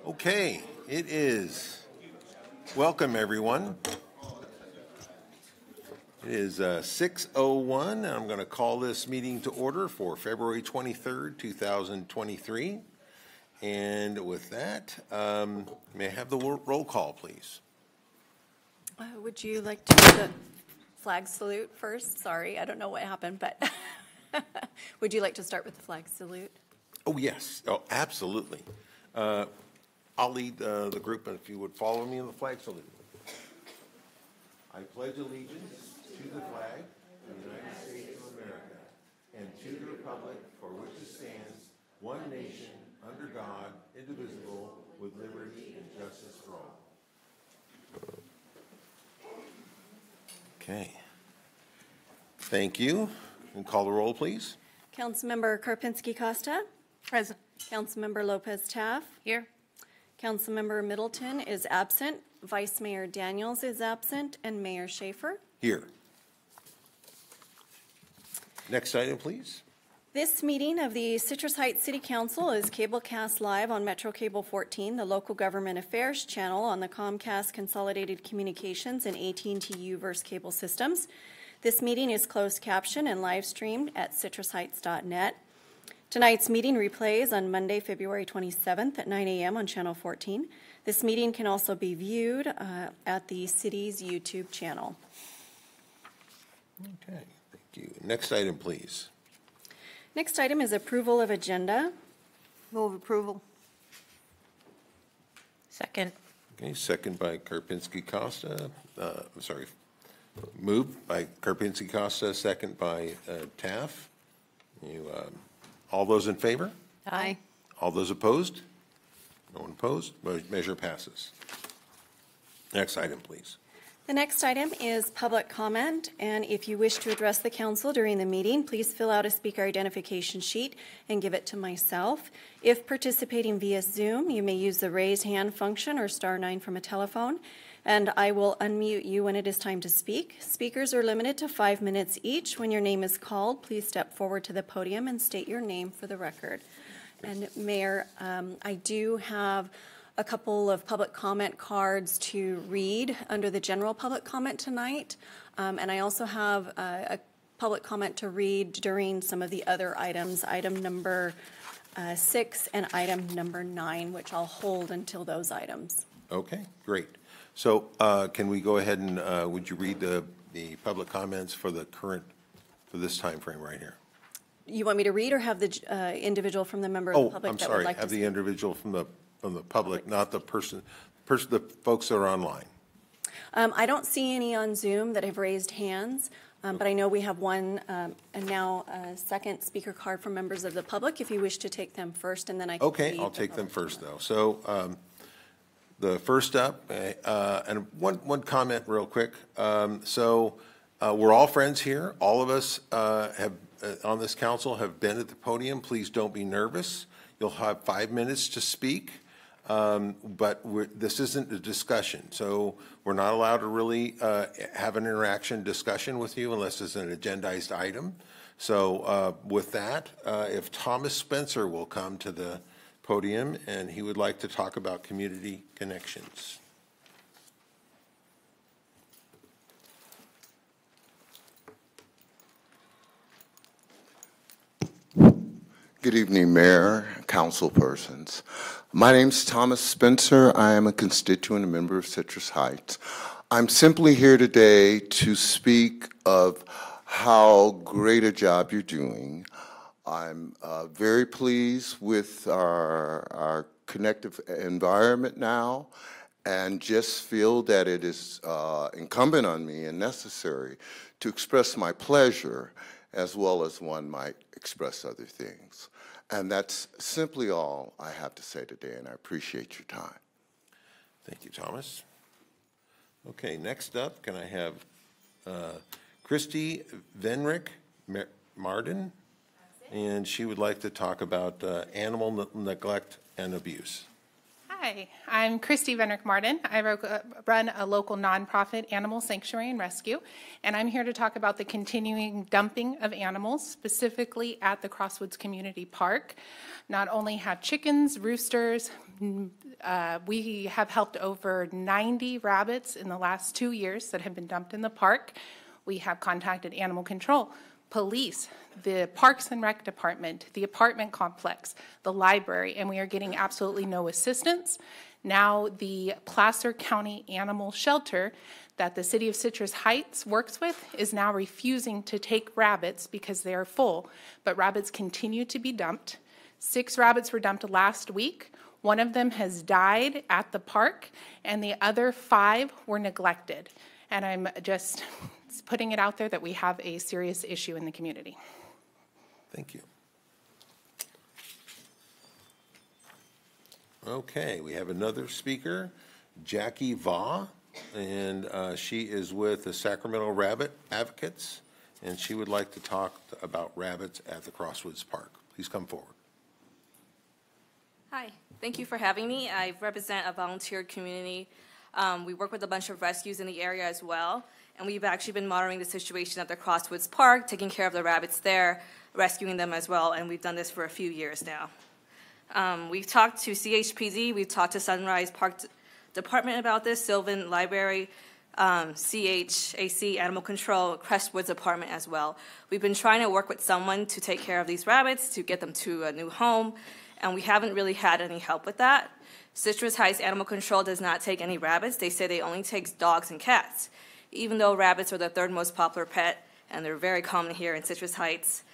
Okay, it is. Welcome, everyone. It is 6:01, and I'm going to call this meeting to order for February 23rd, 2023. And with that, may I have the roll call, please? Would you like to do the flag salute first? Sorry, I don't know what happened, but would you like to start with the flag salute? Oh, yes. Oh, absolutely. I'll lead the group, and if you would follow me in the flag salute. I pledge allegiance to the flag of the United States of America and to the republic for which it stands, one nation, under God, indivisible, with liberty and justice for all. Okay. Thank you. And call the roll, please. Councilmember Karpinski-Costa. Present. Councilmember Lopez-Taff. Here. Councilmember Middleton is absent. Vice Mayor Daniels is absent. And Mayor Schaefer. Here. Next item, please. This meeting of the Citrus Heights City Council is cablecast live on Metro Cable 14, the local government affairs channel on the Comcast Consolidated Communications and AT&T U-verse cable systems. This meeting is closed captioned and live streamed at citrusheights.net. Tonight's meeting replays on Monday, February 27th at 9 a.m. on Channel 14. This meeting can also be viewed at the city's YouTube channel. Okay, thank you. Next item, please. Next item is approval of agenda. Move approval. Second. Okay, second by Karpinski-Costa. Moved by Karpinski-Costa, second by Taff. All those in favor? Aye. All those opposed? No one opposed? Measure passes. Next item, please. The next item is public comment, and if you wish to address the council during the meeting, please fill out a speaker identification sheet and give it to myself. If participating via Zoom, you may use the raise hand function or *9 from a telephone, and I will unmute you when it is time to speak. Speakers are limited to 5 minutes each. When your name is called, please step forward to the podium and state your name for the record. And Mayor, I do have a couple of public comment cards to read under the general public comment tonight. And I also have a public comment to read during some of the other items, item number 6 and item number 9, which I'll hold until those items. Okay, great. So can we go ahead and would you read the public comments for this time frame right here? You want me to read or have the individual from the member of the public that would like to speak? Have the individual from the public, not the the folks that are online. I don't see any on Zoom that have raised hands, but I know we have one and now a second speaker card from members of the public. If you wish to take them first, and then I can Okay, I'll take them first, though. So the first up, and one comment real quick. We're all friends here. All of us have on this council have been at the podium. Please don't be nervous. You'll have 5 minutes to speak. But this isn't a discussion, so we're not allowed to really have an interaction discussion with you unless it's an agendized item. So with that, if Thomas Spencer will come to the podium, and he would like to talk about community connections. Good evening, Mayor, council persons. My name's Thomas Spencer. I am a constituent and member of Citrus Heights. I'm simply here today to speak of how great a job you're doing. I'm very pleased with our connective environment now, and just feel that it is incumbent on me and necessary to express my pleasure, as well as one might express other things. And that's simply all I have to say today, and I appreciate your time. Thank you, Thomas. Okay, next up, can I have Christy Venrick Marden? And she would like to talk about animal neglect and abuse. Hi. Hi, I'm Christy Venrick Martin. I run a local nonprofit animal sanctuary and rescue, and I'm here to talk about the continuing dumping of animals, specifically at the Crosswoods Community Park. Not only have chickens, roosters, we have helped over 90 rabbits in the last 2 years that have been dumped in the park. We have contacted animal control, police, the Parks and Rec Department, the apartment complex, the library, and we are getting absolutely no assistance. Now the Placer County Animal Shelter that the City of Citrus Heights works with is now refusing to take rabbits because they are full, but rabbits continue to be dumped. 6 rabbits were dumped last week. 1 of them has died at the park, and the other 5 were neglected. And I'm just putting it out there that we have a serious issue in the community. Thank you. Okay, we have another speaker, Jackie Vaugh, and she is with the Sacramento Rabbit Advocates, and she would like to talk about rabbits at the Crosswoods Park. Please come forward. Hi, thank you for having me. I represent a volunteer community. We work with a bunch of rescues in the area as well, and we've actually been monitoring the situation at the Crosswoods Park, taking care of the rabbits there, rescuing them as well, and we've done this for a few years now. We've talked to CHPD, we've talked to Sunrise Park Department about this, Sylvan Library, CHAC, Animal Control, Crestwoods Apartment as well. We've been trying to work with someone to take care of these rabbits, to get them to a new home, and we haven't really had any help with that. Citrus Heights Animal Control does not take any rabbits. They say they only take dogs and cats, even though rabbits are the 3rd most popular pet, and they're very common here in Citrus Heights.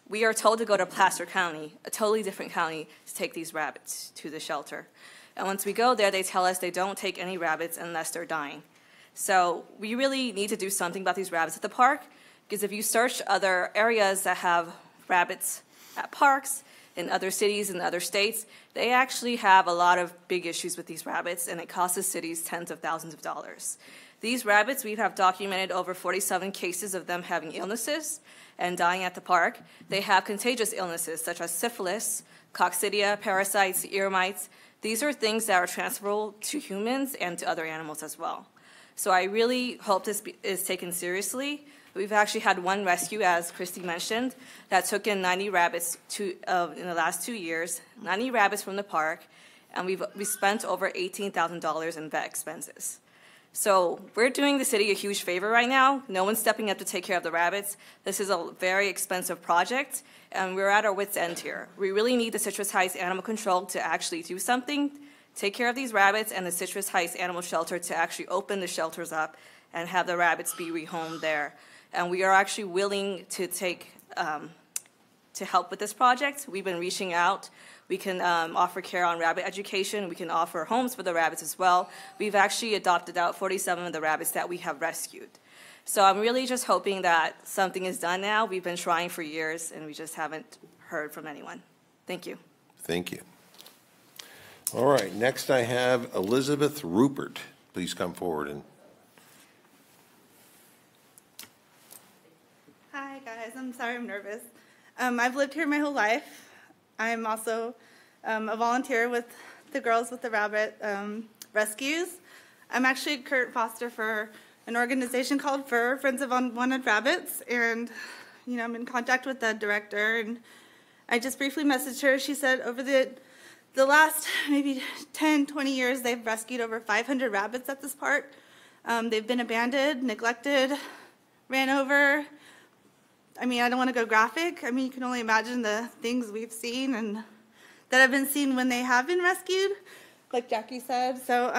We are told to go to Placer County, a totally different county, to take these rabbits to the shelter. And once we go there, they tell us they don't take any rabbits unless they're dying. So we really need to do something about these rabbits at the park, because if you search other areas that have rabbits at parks, in other cities and other states, they actually have a lot of big issues with these rabbits, and it costs the cities tens of thousands of dollars. These rabbits, we have documented over 47 cases of them having illnesses and dying at the park. They have contagious illnesses such as syphilis, coccidia, parasites, ear mites. These are things that are transferable to humans and to other animals as well. So I really hope this is taken seriously. We've actually had 1 rescue, as Christy mentioned, that took in 90 rabbits in the last 2 years, 90 rabbits from the park, and we spent over $18,000 in vet expenses. So we're doing the city a huge favor right now. No one's stepping up to take care of the rabbits. This is a very expensive project, and we're at our wits' end here. We really need the Citrus Heights Animal Control to actually do something, take care of these rabbits, and the Citrus Heights Animal Shelter to actually open the shelters up and have the rabbits be rehomed there. And we are actually willing to to help with this project. We've been reaching out. We can offer care on rabbit education. We can offer homes for the rabbits as well. We've actually adopted out 47 of the rabbits that we have rescued. So I'm really just hoping that something is done now. We've been trying for years, and we just haven't heard from anyone. Thank you. Thank you. All right, next I have Elizabeth Rupert. Please come forward. And Hi, guys. I'm sorry I'm nervous. I've lived here my whole life. I'm also a volunteer with the Girls with the Rabbit Rescues. I'm actually Kurt Foster for an organization called FUR, Friends of Unwanted Rabbits, and I'm in contact with the director, and I just briefly messaged her. She said over the last maybe 10, 20 years, they've rescued over 500 rabbits at this park. They've been abandoned, neglected, ran over. I don't want to go graphic. You can only imagine the things we've seen and that have been seen when they have been rescued, like Jackie said. So,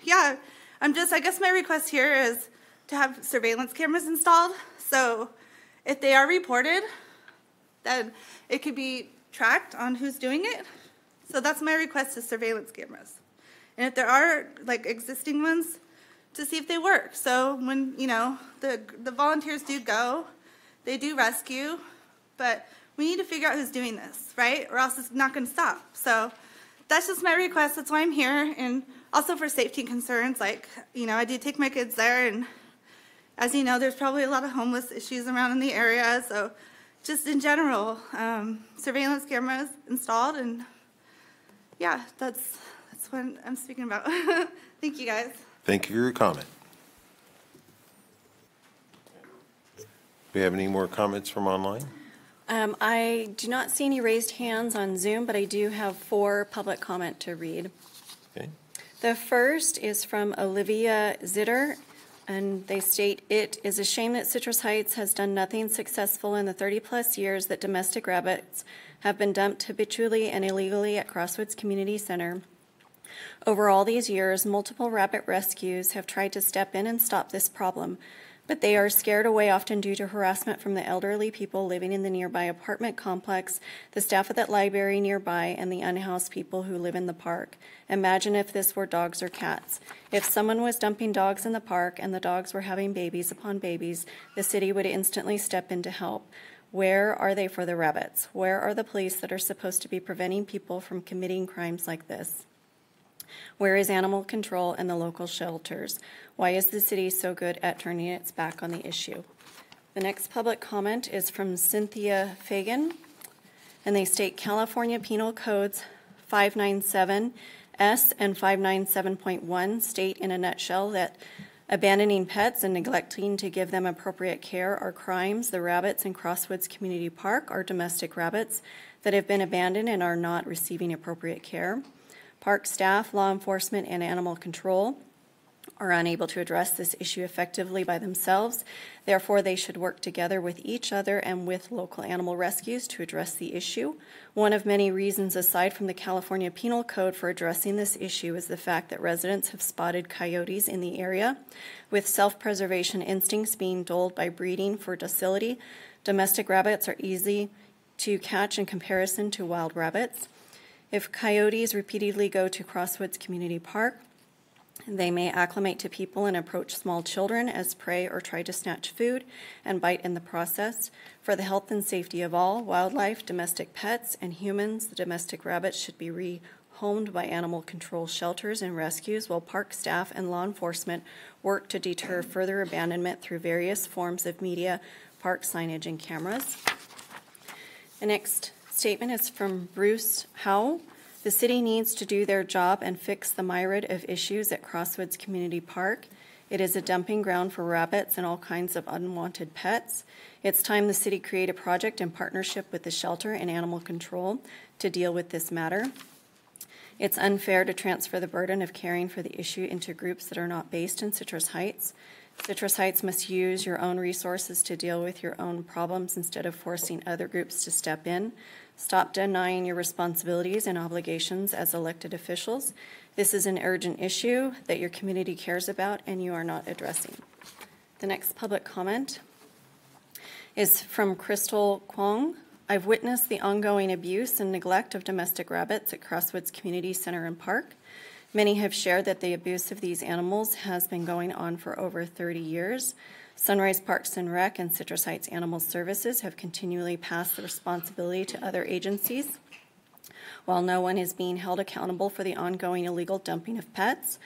yeah, I guess my request here is to have surveillance cameras installed. So if they are reported, then it could be tracked on who's doing it. So that's my request is surveillance cameras. And if there are, existing ones, to see if they work. So when, the volunteers do go, they do rescue, but we need to figure out who's doing this, right? Or else it's not going to stop. So that's just my request. That's why I'm here. And also for safety concerns, I do take my kids there. And as you know, there's probably a lot of homeless issues around in the area. So just in general, surveillance cameras installed. And yeah, that's what I'm speaking about. Thank you, guys. Thank you for your comment. Do we have any more comments from online? I do not see any raised hands on Zoom, but I do have 4 public comment to read. Okay. The first is from Olivia Zitter, and they state, "It is a shame that Citrus Heights has done nothing successful in the 30-plus years that domestic rabbits have been dumped habitually and illegally at Crosswoods Community Center. Over all these years, multiple rabbit rescues have tried to step in and stop this problem, but they are scared away often due to harassment from the elderly people living in the nearby apartment complex, the staff at that library nearby, and the unhoused people who live in the park. Imagine if this were dogs or cats. If someone was dumping dogs in the park and the dogs were having babies upon babies, the city would instantly step in to help. Where are they for the rabbits? Where are the police that are supposed to be preventing people from committing crimes like this? Where is animal control and the local shelters? Why is the city so good at turning its back on the issue?" The next public comment is from Cynthia Fagan, and they state, "California Penal Codes 597S and 597.1 state in a nutshell that abandoning pets and neglecting to give them appropriate care are crimes. The rabbits in Crosswoods Community Park are domestic rabbits that have been abandoned and are not receiving appropriate care. Park staff, law enforcement, and animal control are unable to address this issue effectively by themselves. Therefore, they should work together with each other and with local animal rescues to address the issue. One of many reasons aside from the California Penal Code for addressing this issue is the fact that residents have spotted coyotes in the area. With self-preservation instincts being dulled by breeding for docility, domestic rabbits are easy to catch in comparison to wild rabbits. If coyotes repeatedly go to Crosswoods Community Park, they may acclimate to people and approach small children as prey or try to snatch food and bite in the process. For the health and safety of all, wildlife, domestic pets, and humans, the domestic rabbits should be rehomed by animal control shelters and rescues while park staff and law enforcement work to deter further abandonment through various forms of media, park signage, and cameras." The next statement is from Bruce Howe. "The city needs to do their job and fix the myriad of issues at Crosswoods Community Park. It is a dumping ground for rabbits and all kinds of unwanted pets. It's time the city create a project in partnership with the shelter and animal control to deal with this matter. It's unfair to transfer the burden of caring for the issue into groups that are not based in Citrus Heights. Citrus Heights must use your own resources to deal with your own problems instead of forcing other groups to step in. Stop denying your responsibilities and obligations as elected officials. This is an urgent issue that your community cares about and you are not addressing." The next public comment is from Crystal Kwong. "I've witnessed the ongoing abuse and neglect of domestic rabbits at Crosswoods Community Center and Park. Many have shared that the abuse of these animals has been going on for over 30 years. Sunrise Parks and Rec and Citrus Heights Animal Services have continually passed the responsibility to other agencies, while no one is being held accountable for the ongoing illegal dumping of pets.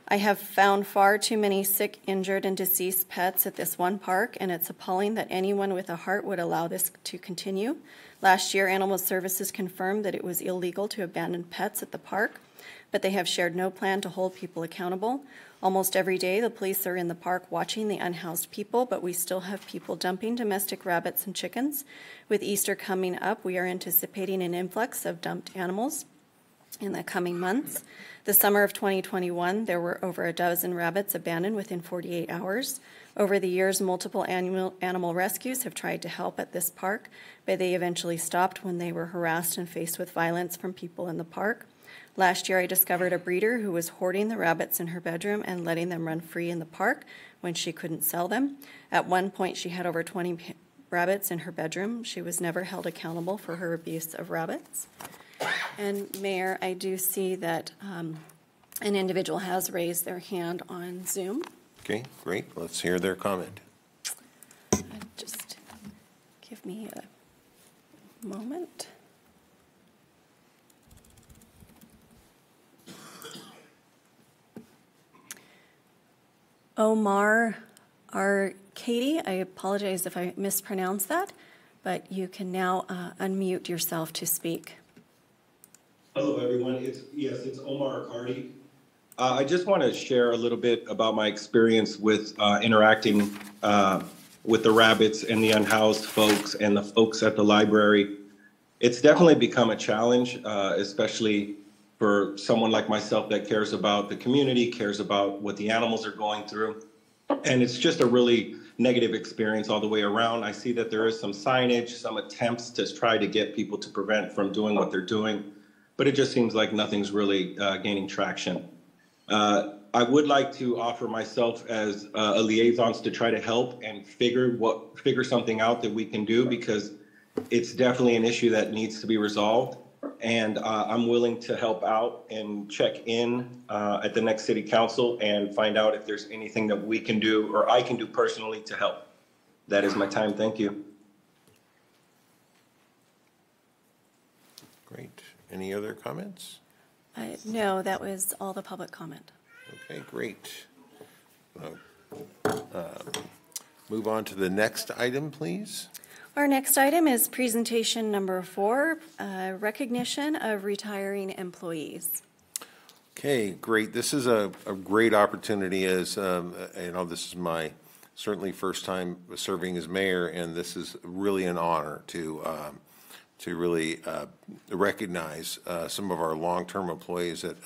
I have found far too many sick, injured, and deceased pets at this one park, and it's appalling that anyone with a heart would allow this to continue. Last year, Animal Services confirmed that it was illegal to abandon pets at the park, but they have shared no plan to hold people accountable. Almost every day, the police are in the park watching the unhoused people, but we still have people dumping domestic rabbits and chickens. With Easter coming up, we are anticipating an influx of dumped animals in the coming months. The summer of 2021, there were over a dozen rabbits abandoned within 48 hours. Over the years, multiple animal rescues have tried to help at this park, but they eventually stopped when they were harassed and faced with violence from people in the park. Last year, I discovered a breeder who was hoarding the rabbits in her bedroom and letting them run free in the park when she couldn't sell them. At one point, she had over 20 rabbits in her bedroom. She was never held accountable for her abuse of rabbits." And Mayor, I do see that an individual has raised their hand on Zoom. Okay, great. Let's hear their comment. Just give me a moment. Omar Arcady, I apologize if I mispronounced that, but you can now unmute yourself to speak. Hello, everyone. It's Omar Accardi. I just want to share a little bit about my experience with interacting with the rabbits and the unhoused folks and the folks at the library. It's definitely become a challenge, especially for someone like myself that cares about the community, cares about what the animals are going through. And it's just a really negative experience all the way around. I see that there is some signage, some attempts to try to get people to prevent from doing what they're doing, but it just seems like nothing's really gaining traction. I would like to offer myself as a liaison to try to help and figure something out that we can do, because it's definitely an issue that needs to be resolved. And I'm willing to help out and check in at the next city council and find out if there's anything that we can do or I can do personally to help. That is my time. Thank you. Great. Any other comments? No, that was all the public comment. Okay, great. Move on to the next item, please. Our next item is presentation number 4, recognition of retiring employees. Okay, great. This is a great opportunity as, this is my certainly first time serving as mayor, and this is really an honor to really recognize some of our long-term employees that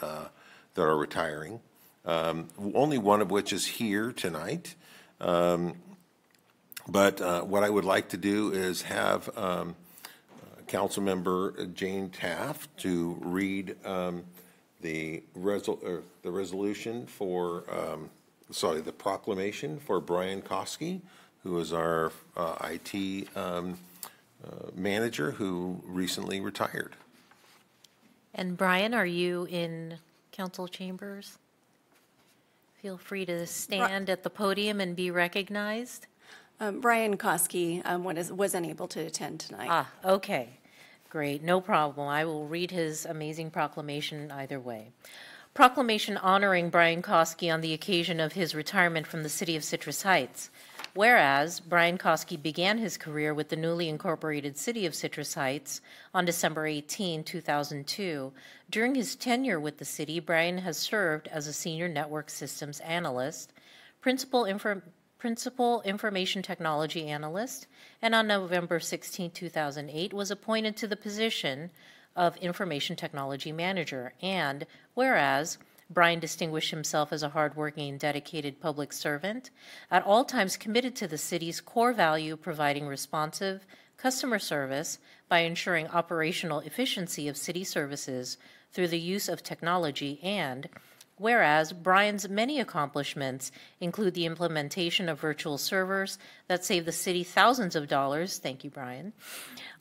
are retiring. Only one of which is here tonight. But what I would like to do is have Councilmember Jane Taft to read the resolution for, the proclamation for Brian Koski, who is our IT manager who recently retired. And Brian, are you in council chambers? Feel free to stand at the podium and be recognized. Brian Koski was unable to attend tonight. Okay. Great. No problem. I will read his amazing proclamation either way. Proclamation honoring Brian Koski on the occasion of his retirement from the city of Citrus Heights. Whereas Brian Koski began his career with the newly incorporated city of Citrus Heights on December 18, 2002. During his tenure with the city, Brian has served as a senior network systems analyst, principal information technology analyst, and on November 16, 2008, was appointed to the position of information technology manager. And whereas Brian distinguished himself as a hardworking and dedicated public servant, at all times committed to the city's core value, providing responsive customer service by ensuring operational efficiency of city services through the use of technology. And whereas Brian's many accomplishments include the implementation of virtual servers that save the city thousands of dollars, thank you, Brian,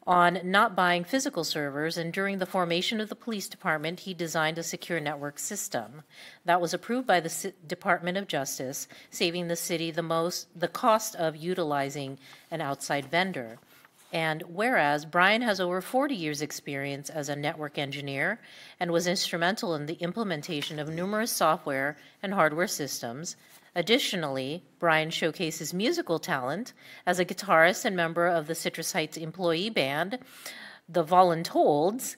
on not buying physical servers, and during the formation of the police department, he designed a secure network system that was approved by the Department of Justice, saving the city the cost of utilizing an outside vendor. And whereas Brian has over 40 years' experience as a network engineer and was instrumental in the implementation of numerous software and hardware systems. Additionally, Brian showcases musical talent as a guitarist and member of the Citrus Heights employee band, the Voluntold.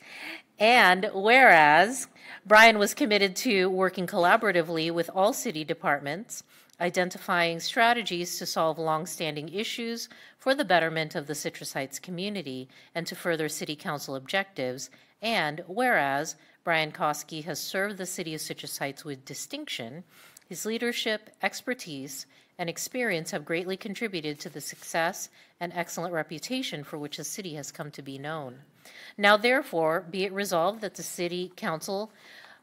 And whereas Brian was committed to working collaboratively with all city departments, identifying strategies to solve longstanding issues for the betterment of the Citrus Heights community and to further City Council objectives. And whereas Brian Koski has served the City of Citrus Heights with distinction, his leadership, expertise, and experience have greatly contributed to the success and excellent reputation for which the city has come to be known. Now, therefore, be it resolved that the City Council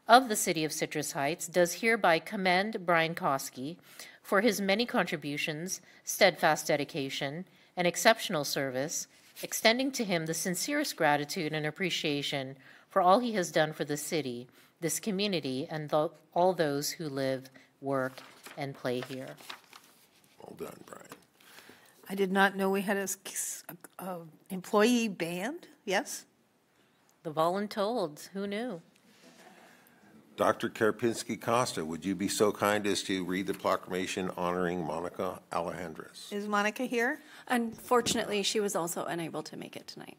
of the City of Citrus Heights does hereby commend Brian Koski for his many contributions, steadfast dedication, and exceptional service, extending to him the sincerest gratitude and appreciation for all he has done for the city, this community, and all those who live, work, and play here. Well done, Brian. I did not know we had a employee band. Yes? The Voluntold. Who knew? Dr. Karpinski Costa, would you be so kind as to read the proclamation honoring Monica Alejandres? Is Monica here? Unfortunately, she was also unable to make it tonight.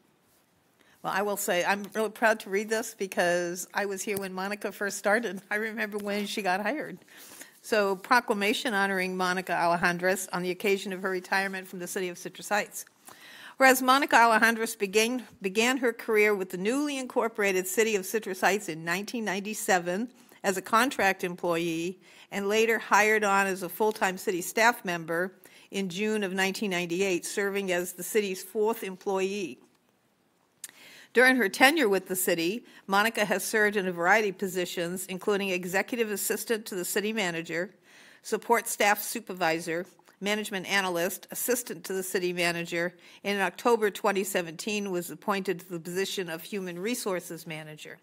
Well, I will say, I'm really proud to read this because I was here when Monica first started. I remember when she got hired. So, proclamation honoring Monica Alejandres on the occasion of her retirement from the city of Citrus Heights. Whereas Monica Alejandres began her career with the newly incorporated city of Citrus Heights in 1997 as a contract employee and later hired on as a full-time city staff member in June of 1998, serving as the city's 4th employee. During her tenure with the city, Monica has served in a variety of positions, including executive assistant to the city manager, support staff supervisor, management analyst, assistant to the city manager, and in October 2017 was appointed to the position of human resources manager.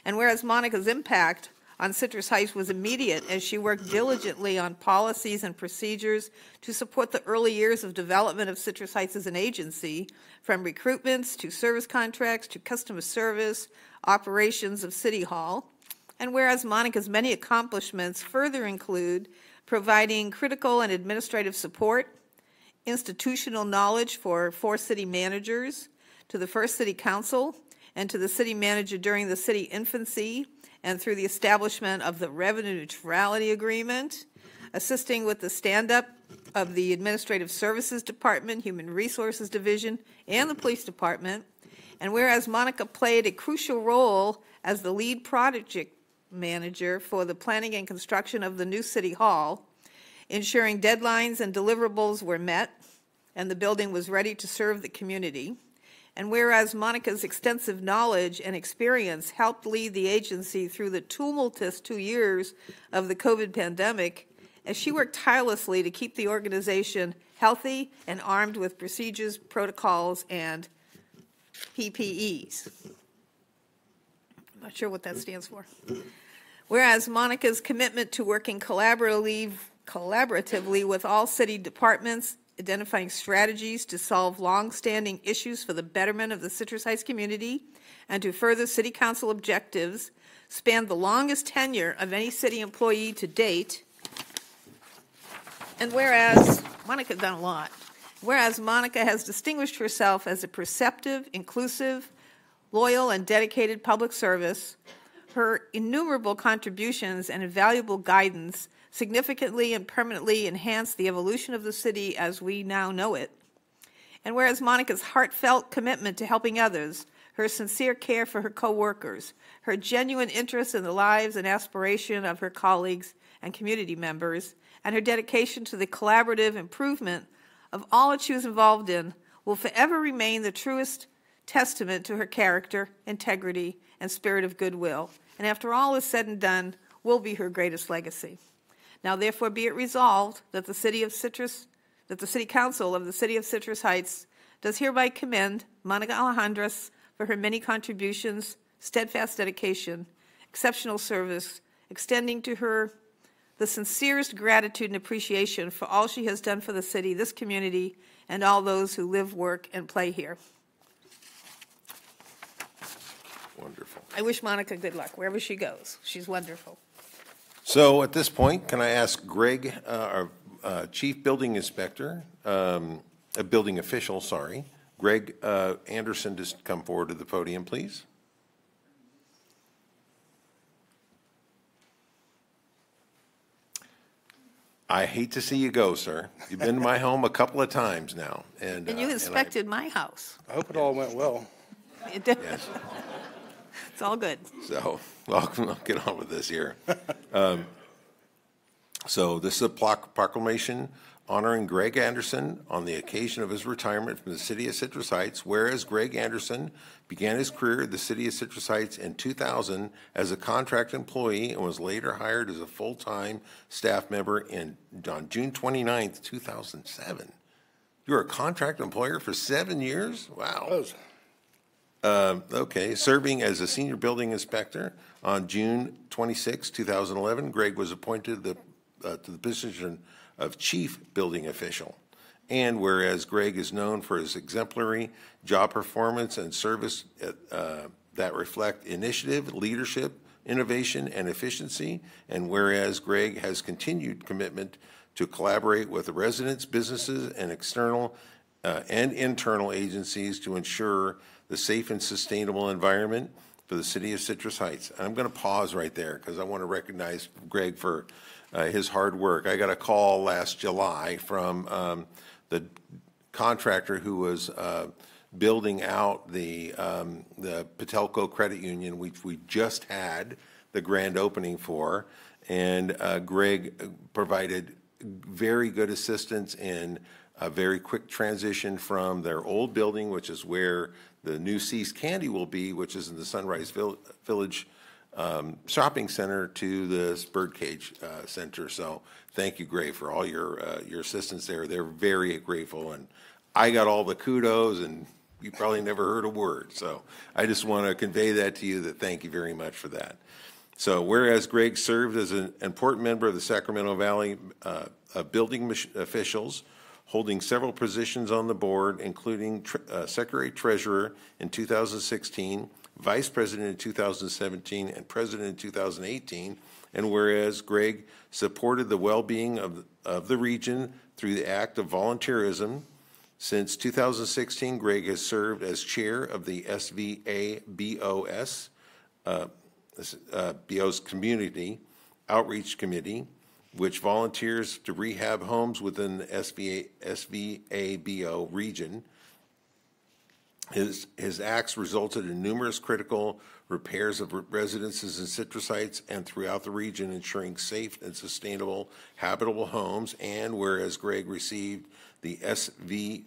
And whereas Monica's impact on Citrus Heights was immediate as she worked diligently on policies and procedures to support the early years of development of Citrus Heights as an agency, from recruitments to service contracts to customer service, operations of City Hall. And whereas Monica's many accomplishments further include providing critical and administrative support, institutional knowledge for 4 city managers, to the first city council, and to the city manager during the city infancy, and through the establishment of the Revenue Neutrality Agreement, assisting with the stand-up of the Administrative Services Department, Human Resources Division, and the Police Department. And whereas Monica played a crucial role as the lead project manager for the planning and construction of the new City Hall, ensuring deadlines and deliverables were met, and the building was ready to serve the community. And whereas Monica's extensive knowledge and experience helped lead the agency through the tumultuous 2 years of the COVID pandemic, as she worked tirelessly to keep the organization healthy and armed with procedures, protocols, and PPEs. I'm not sure what that stands for. Whereas Monica's commitment to working collaboratively with all city departments, identifying strategies to solve long-standing issues for the betterment of the Citrus Heights community and to further city council objectives, spanned the longest tenure of any city employee to date. And whereas Monica's done a lot, whereas Monica has distinguished herself as a perceptive, inclusive, loyal, and dedicated public service, her innumerable contributions and invaluable guidance significantly and permanently enhance the evolution of the city as we now know it. And whereas Monica's heartfelt commitment to helping others, her sincere care for her co-workers, her genuine interest in the lives and aspiration of her colleagues and community members, and her dedication to the collaborative improvement of all that she was involved in will forever remain the truest testament to her character, integrity, and spirit of goodwill. And after all is said and done, will be her greatest legacy. Now, therefore, be it resolved that the City Council of the City of Citrus Heights does hereby commend Monica Alejandres for her many contributions, steadfast dedication, exceptional service, extending to her the sincerest gratitude and appreciation for all she has done for the city, this community, and all those who live, work, and play here. Wonderful. I wish Monica good luck wherever she goes. She's wonderful. So at this point, can I ask Greg, our Chief Building Inspector, Building Official, sorry, Greg Anderson, to come forward to the podium, please? I hate to see you go, sir. You've been to my home a couple of times now. And you inspected my house. I hope it all went well. It did. Yes. It's all good. So, well, I'll get on with this here. So this is a proclamation honoring Greg Anderson on the occasion of his retirement from the City of Citrus Heights, whereas Greg Anderson began his career at the City of Citrus Heights in 2000 as a contract employee and was later hired as a full-time staff member on June 29th, 2007. You were a contract employer for 7 years? Wow. Okay, serving as a senior building inspector on June 26, 2011, Greg was appointed to the position of chief building official. And whereas Greg is known for his exemplary job performance and service that reflect initiative, leadership, innovation, and efficiency, and whereas Greg has continued commitment to collaborate with the residents, businesses, and external and internal agencies to ensure the safe and sustainable environment for the city of Citrus Heights. And I'm going to pause right there because I want to recognize Greg for his hard work. I got a call last July from the contractor who was building out the Patelco Credit Union, which we just had the grand opening for, and Greg provided very good assistance in a very quick transition from their old building, which is where the new See's Candy will be, which is in the Sunrise Village shopping center, to this Birdcage Center. So thank you, Greg, for all your assistance there. They're very grateful, and I got all the kudos, and you probably never heard a word. So I just want to convey that to you, that thank you very much for that. So whereas Greg served as an important member of the Sacramento Valley building officials, holding several positions on the board, including Secretary Treasurer in 2016, Vice President in 2017, and President in 2018. And whereas Greg supported the well-being of the region through the act of volunteerism, since 2016, Greg has served as chair of the SVA-BOS, BO's Community Outreach Committee, which volunteers to rehab homes within the SVA-BO region. His acts resulted in numerous critical repairs of residences in Citrus Heights and throughout the region, ensuring safe and sustainable habitable homes. And whereas Greg received the SVA-BO's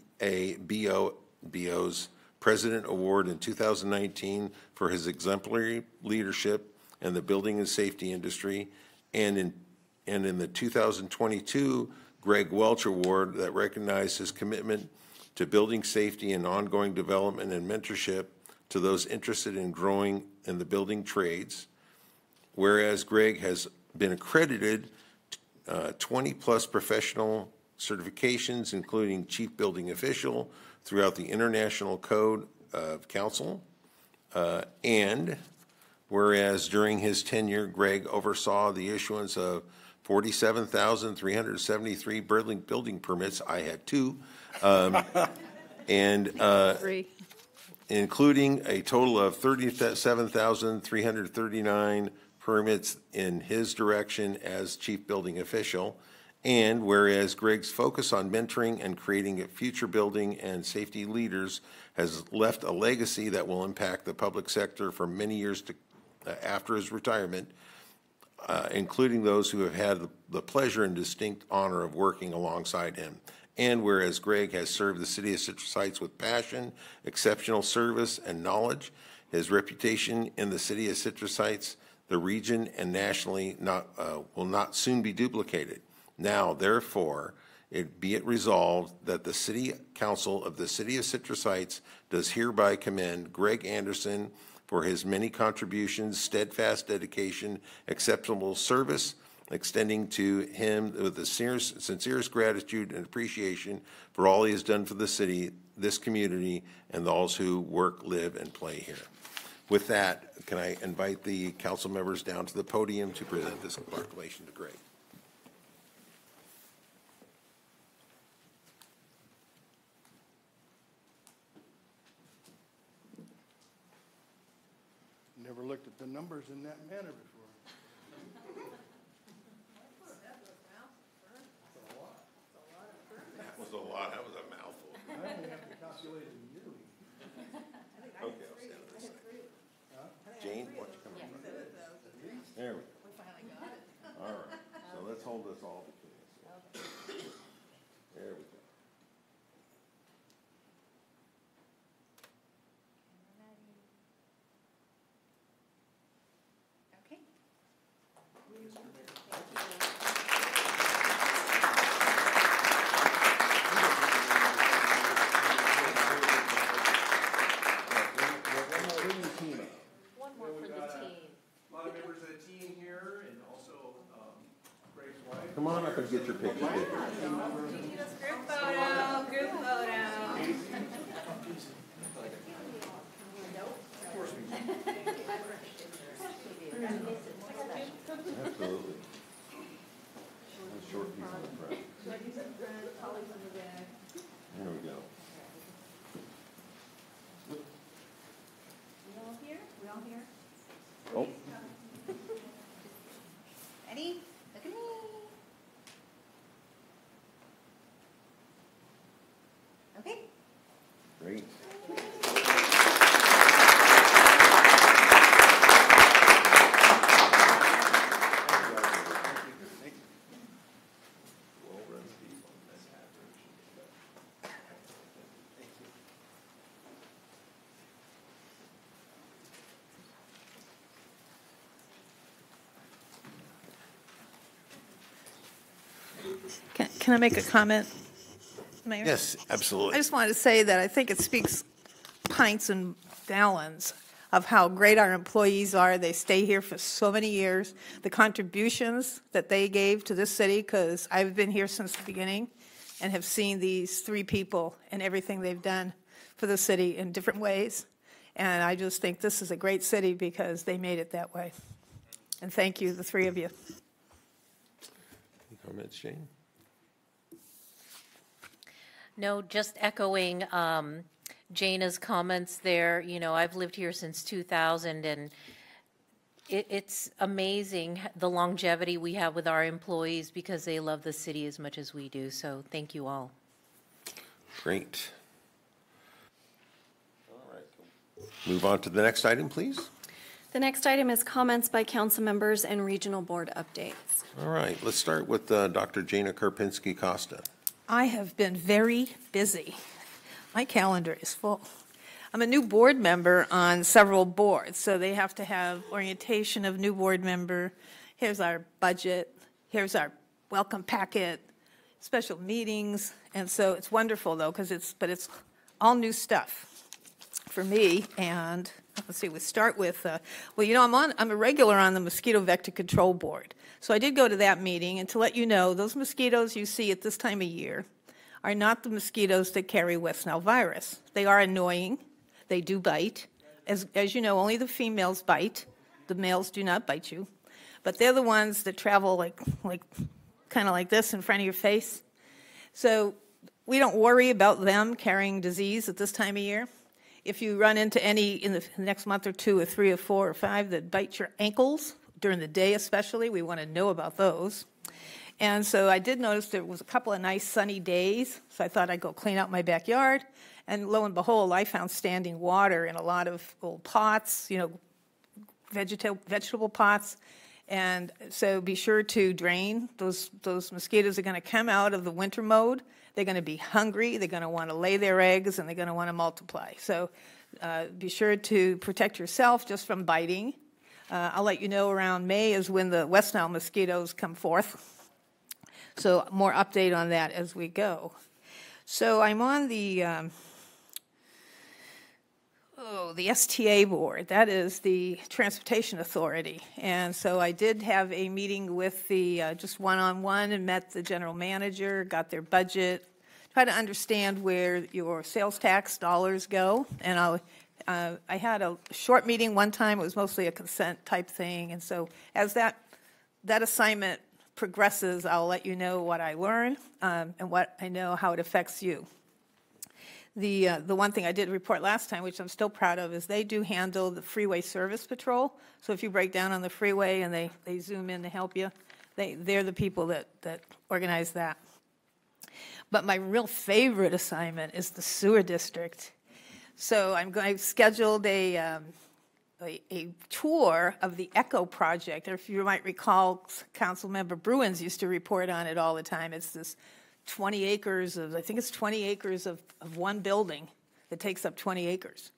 President Award in 2019 for his exemplary leadership in the building and safety industry, and in the 2022 Greg Welch Award that recognized his commitment to building safety and ongoing development and mentorship to those interested in growing in the building trades. Whereas Greg has been accredited 20-plus professional certifications, including Chief Building Official, throughout the International Code of Council. And whereas during his tenure, Greg oversaw the issuance of 47,373 building permits. I had two. And including a total of 37,339 permits in his direction as Chief Building Official. And whereas Greg's focus on mentoring and creating future building and safety leaders has left a legacy that will impact the public sector for many years after his retirement, including those who have had the pleasure and distinct honor of working alongside him. And whereas Greg has served the city of Citrus Heights with passion, exceptional service, and knowledge, his reputation in the city of Citrus Heights, the region, and nationally will not soon be duplicated. Now, therefore, be it resolved that the City Council of the City of Citrus Heights does hereby commend Greg Anderson for his many contributions, steadfast dedication, exceptional service, extending to him with the sincerest gratitude and appreciation for all he has done for the city, this community, and those who work, live, and play here. With that, can I invite the council members down to the podium to present this proclamation to Greg? Never looked at the numbers in that manner before. That was a lot. That was a mouthful. I only have to calculate it yearly. Okay, I'll stand on this side. Jane, why don't you come in front? There we go. We finally got it. All right. So let's hold this all between us. There we go. One more for the team. A lot of members of the team here, and also Greg's wife. Come on up and get your picture. Group photo, group photo. Absolutely. Short piece in the front. There we go. Oh, Ready? Look at me. Okay. great. Can I make a comment, Mayor? Yes, I absolutely. just wanted to say that I think it speaks pints and gallons of how great our employees are. They stay here for so many years. The contributions that they gave to this city, because I've been here since the beginning and have seen these three people and everything they've done for the city in different ways. And I just think this is a great city because they made it that way. And thank you, the three of you. Any comments, Jane? No, just echoing Jana's comments there. You know, I've lived here since 2000, and it's amazing the longevity we have with our employees because they love the city as much as we do. So thank you all. Great. All right. Move on to the next item, please. The next item is comments by council members and regional board updates. All right, let's start with Dr. Jana Karpinski-Costa. I have been very busy. My calendar is full. I'm a new board member on several boards, so they have to have orientation of new board member. Here's our budget. Here's our welcome packet, special meetings. And so it's wonderful, though, because it's all new stuff for me. And let's see, we start with, well, you know, I'm a regular on the Mosquito Vector Control Board. So I did go to that meeting, and to let you know, those mosquitoes you see at this time of year are not the mosquitoes that carry West Nile virus. They are annoying. They do bite. As you know, only the females bite. The males do not bite you. But they're the ones that travel like kind of like this in front of your face. So we don't worry about them carrying disease at this time of year. If you run into any in the next month or two or 3 or 4 or 5 that bite your ankles, during the day especially, we want to know about those. And so I did notice there was a couple of nice sunny days, so I thought I'd go clean out my backyard. And lo and behold, I found standing water in a lot of old pots, you know, vegetable pots. And so be sure to drain. Those mosquitoes are going to come out of the winter mode. They're going to be hungry. They're going to want to lay their eggs, and they're going to want to multiply. So be sure to protect yourself just from biting. I'll let you know around May is when the West Nile mosquitoes come forth. So more update on that as we go. So I'm on the STA board. That is the Transportation Authority. And so I did have a meeting with the just one-on-one and met the general manager, got their budget, try to understand where your sales tax dollars go. And I had a short meeting one time. It was mostly a consent type thing. And so as that assignment progresses, I'll let you know what I learn and what I know, how it affects you. The one thing I did report last time, which I'm still proud of, is they do handle the freeway service patrol. So if you break down on the freeway and they zoom in to help you, they're the people that organize that. But my real favorite assignment is the sewer district. So I've scheduled a tour of the ECHO project. If you might recall, Councilmember Bruins used to report on it all the time. It's this 20 acres of, I think it's 20 acres of one building that takes up 20 acres.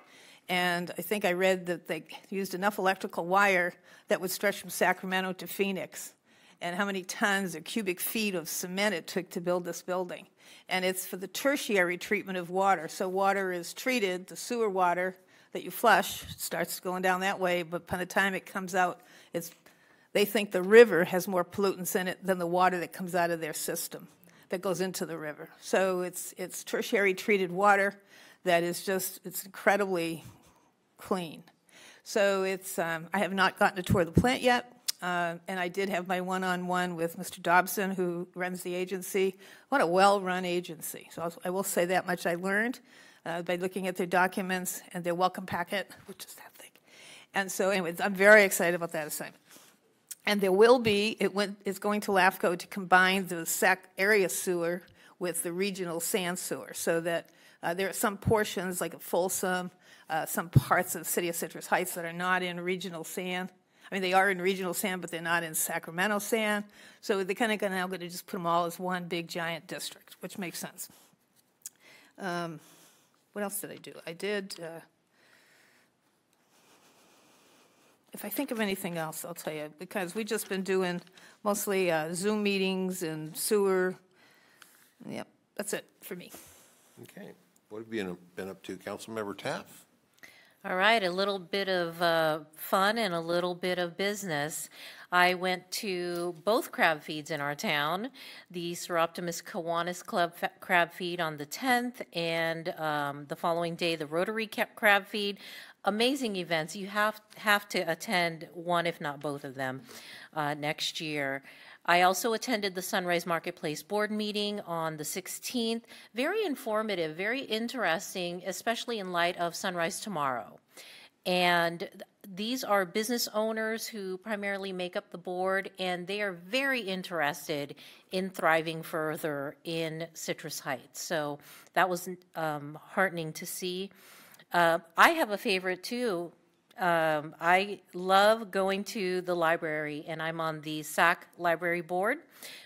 And I think I read that they used enough electrical wire that would stretch from Sacramento to Phoenix, and how many tons or cubic feet of cement it took to build this building. And it's for the tertiary treatment of water. So water is treated, the sewer water that you flush starts going down that way, but by the time it comes out, they think the river has more pollutants in it than the water that comes out of their system that goes into the river. So it's tertiary treated water that is it's incredibly clean. So I have not gotten to tour the plant yet. And I did have my one-on-one with Mr. Dobson, who runs the agency. What a well-run agency. So I will say that much I learned by looking at their documents and their welcome packet, which is that thing. And so anyways, I'm very excited about that assignment. And there will be, it's going to LAFCO to combine the SAC area sewer with the regional sand sewer, so that there are some portions like Folsom, some parts of the city of Citrus Heights that are not in regional sand. I mean, they are in regional sand, but they're not in Sacramento sand. So they're kind of now going to just put them all as one big giant district, which makes sense. What else did I do? I did, if I think of anything else, I'll tell you, because we've just been doing mostly Zoom meetings and sewer. Yep, that's it for me. Okay. What have you been up to, Councilmember Taft? All right, a little bit of fun and a little bit of business. I went to both crab feeds in our town, the Seroptimus Kiwanis Club crab feed on the 10th, and the following day, the Rotary crab feed. Amazing events. You have to attend one, if not both of them, next year. I also attended the Sunrise Marketplace Board meeting on the 16th. Very informative, very interesting, especially in light of Sunrise Tomorrow. And these are business owners who primarily make up the board, and they are very interested in thriving further in Citrus Heights. So that was heartening to see. I have a favorite too. I love going to the library, and I'm on the SAC library board.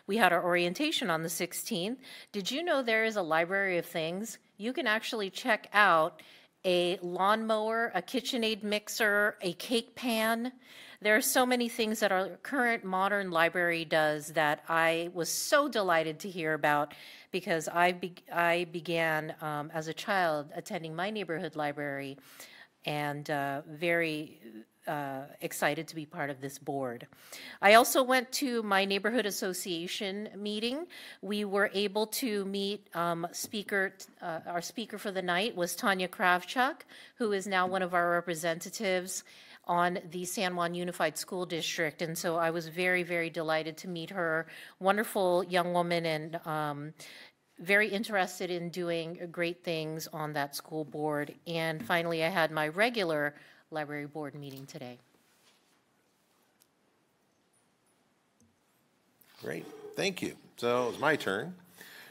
We had our orientation on the 16th. Did you know there is a library of things? You can actually check out a lawnmower, a KitchenAid mixer, a cake pan. There are so many things that our current modern library does that I was so delighted to hear about, because I began as a child attending my neighborhood library, and very excited to be part of this board. I also went to my neighborhood association meeting. We were able to meet our speaker for the night was Tanya Kravchuk, who is now one of our representatives on the San Juan Unified School District. And so I was very, very delighted to meet her. Wonderful young woman, and very interested in doing great things on that school board. And finally, I had my regular library board meeting today. Great, thank you. So it's my turn.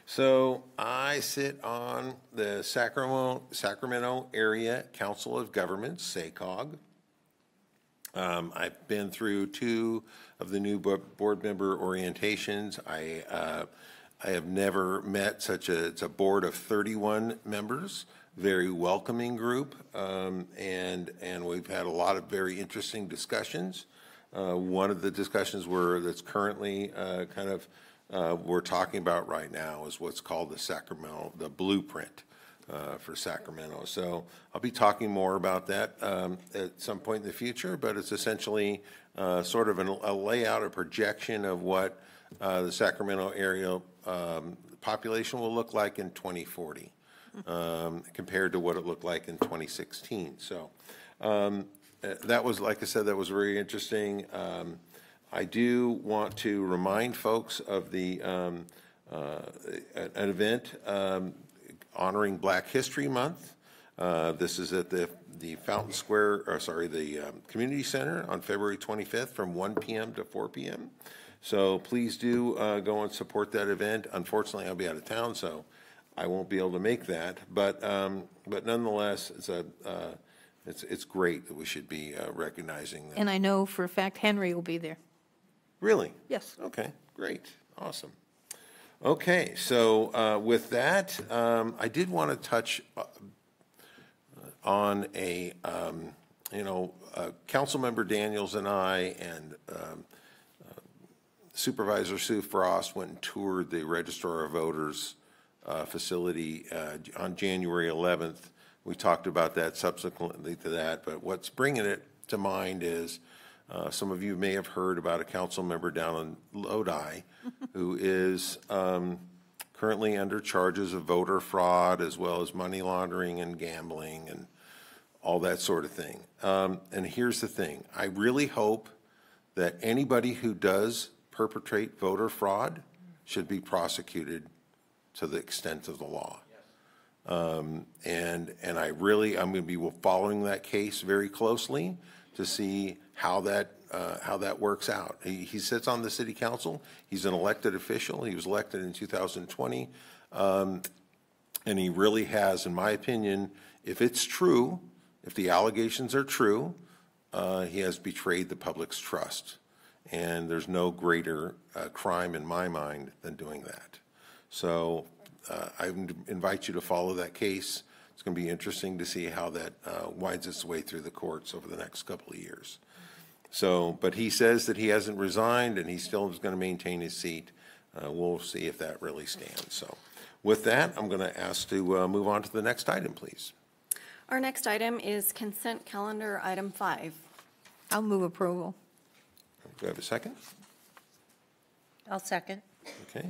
So I sit on the Sacramento Area Council of Governments, SACOG. I've been through 2 of the new board member orientations. I have never met it's a board of 31 members, very welcoming group, and we've had a lot of very interesting discussions. One of the discussions that's currently we're talking about right now is what's called the blueprint for Sacramento. So I'll be talking more about that at some point in the future, but it's essentially sort of a layout, a projection of what the Sacramento area population will look like in 2040 compared to what it looked like in 2016. So that was, like I said, that was very interesting. I do want to remind folks of an event honoring Black History Month. This is at the Fountain Square, the Community Center on February 25th from 1 p.m. to 4 p.m. So please do go and support that event. Unfortunately, I'll be out of town, so I won't be able to make that. But nonetheless, it's great that we should be recognizing them. And I know for a fact Henry will be there. Really? Yes. Okay, great, awesome. Okay, so with that, I did want to touch on Councilmember Daniels and I and Supervisor Sue Frost went and toured the Registrar of Voters facility on January 11th. We talked about that subsequently to that, but what's bringing it to mind is some of you may have heard about a council member down in Lodi who is currently under charges of voter fraud as well as money laundering and gambling and all that sort of thing. And here's the thing. I really hope that anybody who does perpetrate voter fraud should be prosecuted to the extent of the law. And I'm going to be following that case very closely to see how that works out. He sits on the city council. He's an elected official. He was elected in 2020. And he really has, in my opinion, if it's true, if the allegations are true, he has betrayed the public's trust. And there's no greater crime in my mind than doing that. So I invite you to follow that case. It's going to be interesting to see how that winds its way through the courts over the next couple of years. So, but he says that he hasn't resigned and he still is going to maintain his seat. We'll see if that really stands. So with that, I'm going to ask to move on to the next item, please. Our next item is consent calendar item 5. I'll move approval. Do I have a second? I'll second. Okay.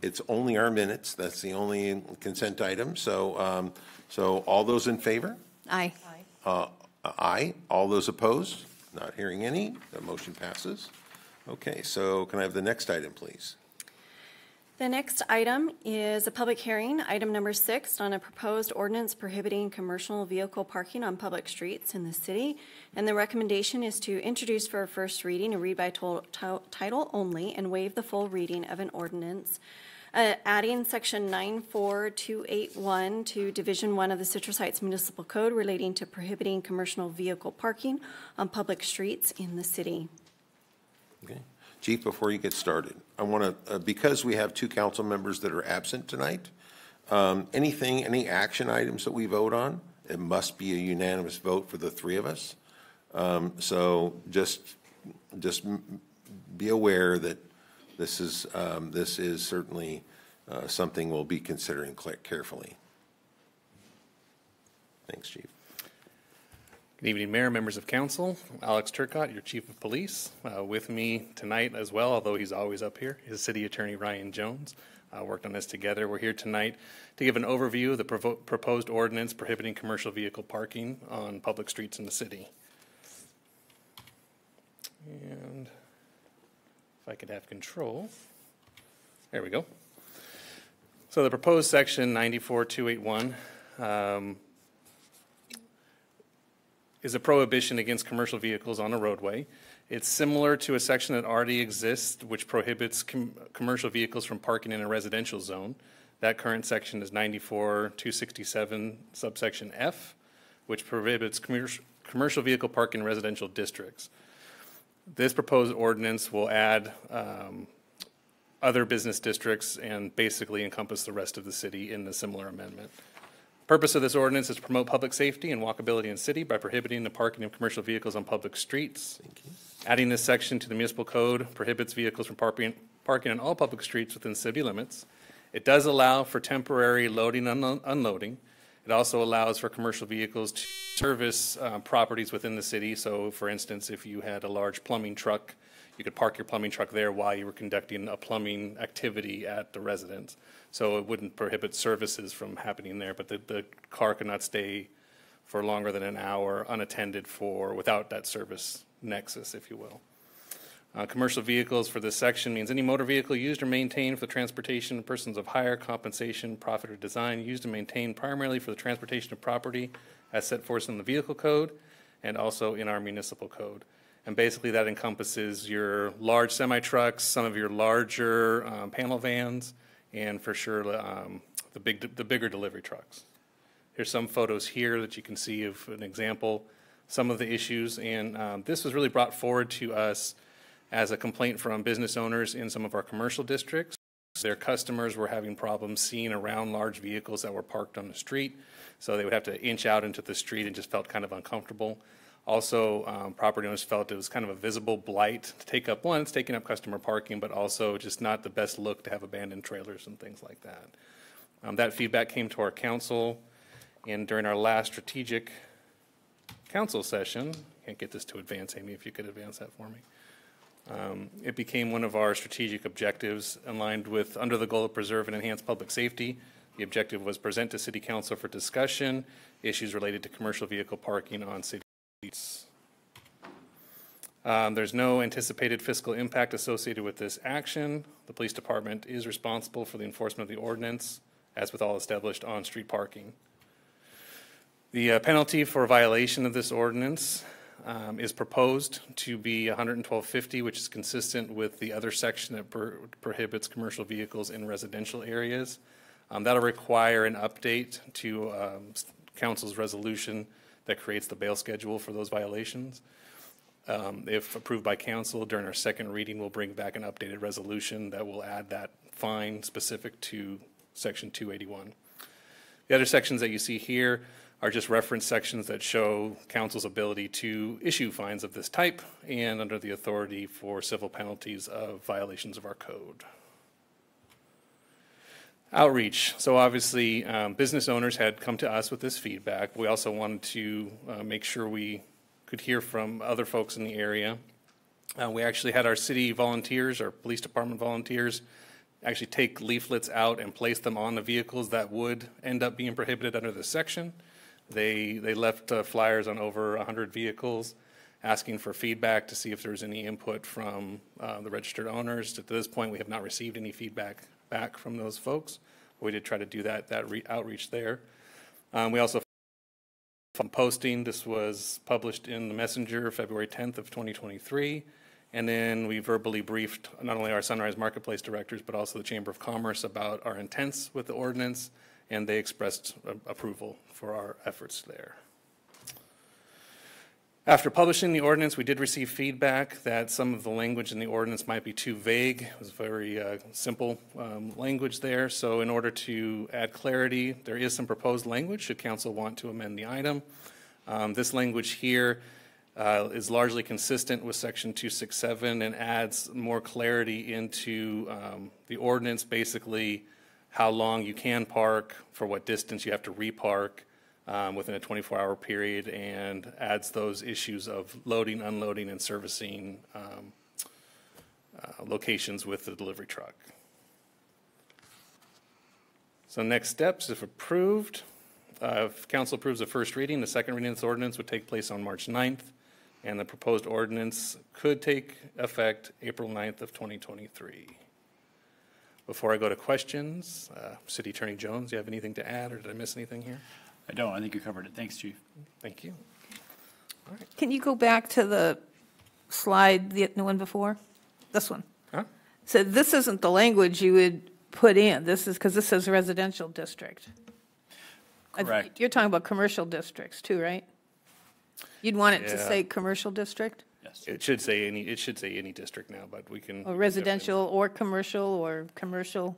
It's only our minutes. That's the only consent item. So, so all those in favor? Aye. Aye. All those opposed? Not hearing any. The motion passes. Okay. So can I have the next item, please? The next item is a public hearing, item number 6, on a proposed ordinance prohibiting commercial vehicle parking on public streets in the city. And the recommendation is to introduce for a first reading and read by title only and waive the full reading of an ordinance, adding section 94281 to Division 1 of the Citrus Heights Municipal Code relating to prohibiting commercial vehicle parking on public streets in the city. Okay. Chief, before you get started, I want to, because we have 2 council members that are absent tonight, any action items that we vote on, it must be a unanimous vote for the 3 of us. So just be aware that this is certainly something we'll be considering carefully. Thanks, Chief. Good evening, Mayor, members of council. Alex Turcotte, your Chief of Police. With me tonight as well, although he's always up here, is City Attorney Ryan Jones. Worked on this together. We're here tonight to give an overview of the proposed ordinance prohibiting commercial vehicle parking on public streets in the city. And if I could have control. There we go. So the proposed section 94281 is a prohibition against commercial vehicles on a roadway. It's similar to a section that already exists, which prohibits commercial vehicles from parking in a residential zone. That current section is 94267 subsection F, which prohibits commercial vehicle parking in residential districts. This proposed ordinance will add other business districts and basically encompass the rest of the city in the similar amendment. Purpose of this ordinance is to promote public safety and walkability in the city by prohibiting the parking of commercial vehicles on public streets. Adding this section to the municipal code prohibits vehicles from parking on all public streets within city limits. It does allow for temporary loading and unloading. It also allows for commercial vehicles to service properties within the city. So, for instance, if you had a large plumbing truck, you could park your plumbing truck there while you were conducting a plumbing activity at the residence. So it wouldn't prohibit services from happening there, but the car could not stay for longer than an hour unattended without that service nexus, if you will. Commercial vehicles for this section means any motor vehicle used or maintained for the transportation of persons of hire, compensation, profit, or design, used and maintained primarily for the transportation of property as set forth in the vehicle code and also in our municipal code. And basically that encompasses your large semi-trucks, some of your larger panel vans, and for sure the bigger delivery trucks. Here's some photos here that you can see of an example, some of the issues, and this was really brought forward to us as a complaint from business owners in some of our commercial districts. Their customers were having problems seeing around large vehicles that were parked on the street, so they would have to inch out into the street and just felt kind of uncomfortable. Also, property owners felt it was kind of a visible blight to take up, one, it's taking up customer parking, but also just not the best look to have abandoned trailers and things like that. That feedback came to our council, and during our last strategic council session, can't get this to advance, Amy, if you could advance that for me. It became one of our strategic objectives aligned with under the goal of preserve and enhance public safety. The objective was present to City Council for discussion issues related to commercial vehicle parking on city streets. There's no anticipated fiscal impact associated with this action. The police department is responsible for the enforcement of the ordinance, as with all established on-street parking. The penalty for violation of this ordinance is proposed to be 112.50, which is consistent with the other section that prohibits commercial vehicles in residential areas. That'll require an update to council's resolution that creates the bail schedule for those violations. If approved by council during our second reading, we'll bring back an updated resolution that will add that fine specific to section 281. The other sections that you see here are just reference sections that show council's ability to issue fines of this type and under the authority for civil penalties of violations of our code. Outreach. So obviously, business owners had come to us with this feedback. We also wanted to make sure we could hear from other folks in the area. We actually had our city volunteers, our police department volunteers, actually take leaflets out and place them on the vehicles that would end up being prohibited under this section. They left flyers on over 100 vehicles asking for feedback to see if there's any input from the registered owners. To this point, we have not received any feedback back from those folks. We did try to do that outreach there. We also posting. This was published in the Messenger February 10th of 2023. And then we verbally briefed not only our Sunrise Marketplace directors, but also the Chamber of Commerce about our intents with the ordinance, and they expressed approval for our efforts there. After publishing the ordinance, we did receive feedback that some of the language in the ordinance might be too vague. It was very simple language there. So in order to add clarity, there is some proposed language should council want to amend the item. This language here is largely consistent with section 267 and adds more clarity into the ordinance, basically how long you can park, for what distance you have to repark, within a 24-hour period, and adds those issues of loading, unloading, and servicing locations with the delivery truck. So next steps, if approved, if council approves the first reading, the second reading of this ordinance would take place on March 9th, and the proposed ordinance could take effect April 9th of 2023. Before I go to questions, City Attorney Jones, do you have anything to add, or did I miss anything here? I don't. I think you covered it. Thanks, Chief. Thank you. All right. Can you go back to the slide, the one before? This one. Huh? So this isn't the language you would put in. This is because this says residential district. Correct. You're talking about commercial districts too, right? You'd want it to Yeah. say commercial district? Yes. It should say any district now, but we can. Or residential or commercial, so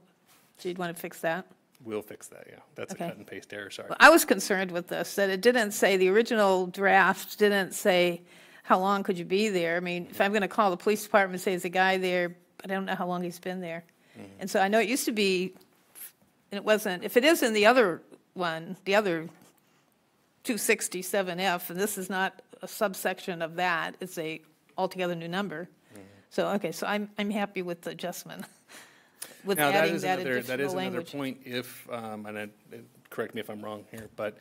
you'd want to fix that? We'll fix that, yeah. That's Okay. a cut and paste error, sorry. Well, I was concerned with this, that it didn't say, the original draft didn't say how long could you be there. I mean, if I'm going to call the police department and say there's a guy there, but I don't know how long he's been there. And so I know it used to be, and it wasn't, if it is in the other one, the other 267F, and this is not a subsection of that, it's a altogether new number. So, okay, so I'm happy with the adjustment, with Now, adding that that is additional another language. point if, correct me if I'm wrong here, but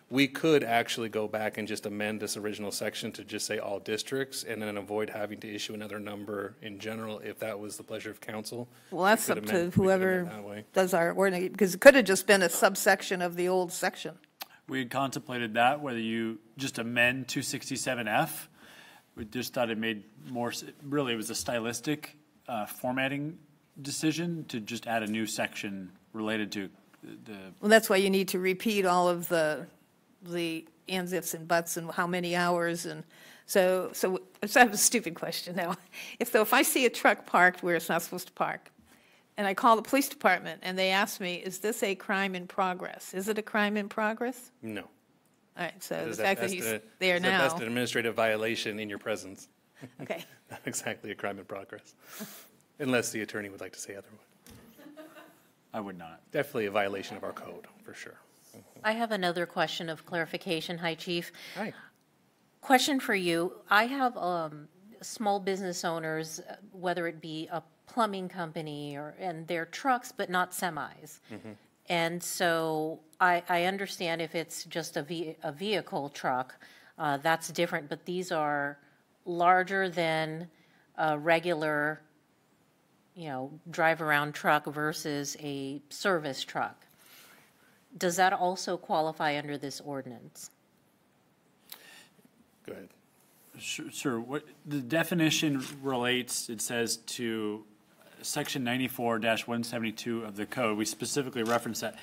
we could actually go back and just amend this original section to just say all districts and then avoid having to issue another number in general if that was the pleasure of council. Well, that's We up could to amend- we could amend whoever that way. does our ordinance, because it could have just been a subsection of the old section. We had contemplated that, whether you just amend 267F. We just thought it made more, really, it was a stylistic formatting decision to just add a new section related to the, Well, that's why you need to repeat all of the ands, ifs, and buts, and how many hours, and so I have a stupid question now. If I see a truck parked where it's not supposed to park, and I call the police department, and they ask me, is this a crime in progress? Is it a crime in progress? No. All right, so It is the at fact that best he's a- there it's at best now, an administrative violation in your presence, okay. not exactly a crime in progress, unless the attorney would like to say otherwise. I would not. Definitely a violation of our code, for sure. I have another question of clarification. Hi, Chief. Hi. Question for you. I have small business owners, whether it be a plumbing company and their trucks, but not semis. And so I understand if it's just a vehicle truck, that's different, but these are larger than a regular, drive-around truck versus a service truck. Does that also qualify under this ordinance? Go ahead. Sure. What the definition relates, it says, to section 94-172 of the code. We specifically reference that.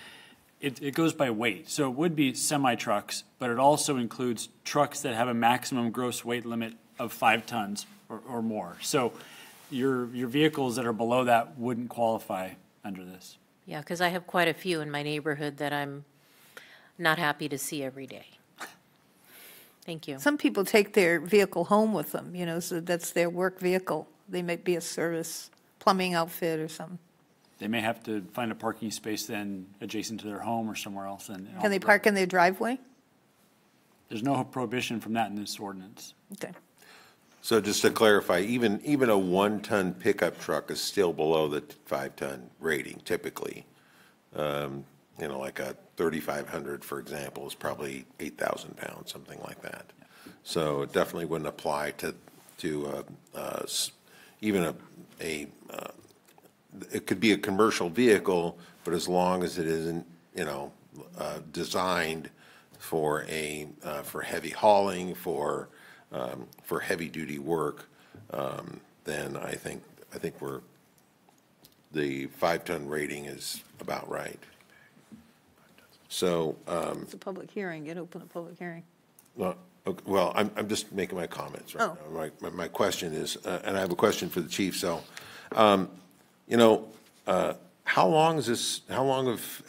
It goes by weight. So it would be semi-trucks, but it also includes trucks that have a maximum gross weight limit of 5 tons or more. So your vehicles that are below that wouldn't qualify under this. Yeah, because I have quite a few in my neighborhood that I'm not happy to see every day. Thank you. Some people take their vehicle home with them, you know, so that's their work vehicle. They might be a service, plumbing outfit or something. They may have to find a parking space then adjacent to their home or somewhere else. Can they park in their driveway? There's no prohibition from that in this ordinance. Okay. So just to clarify, even a 1-ton pickup truck is still below the 5-ton rating typically. You know, like a 3,500, for example, is probably 8,000 pounds, something like that. So it definitely wouldn't apply to even it could be a commercial vehicle, but as long as it isn't, you know, designed for heavy hauling, for heavy duty work, then I think the 5-ton rating is about right. So, It's a public hearing, get open a public hearing. well, I'm just making my comments right now. My question is, and I have a question for the chief. So, you know, how long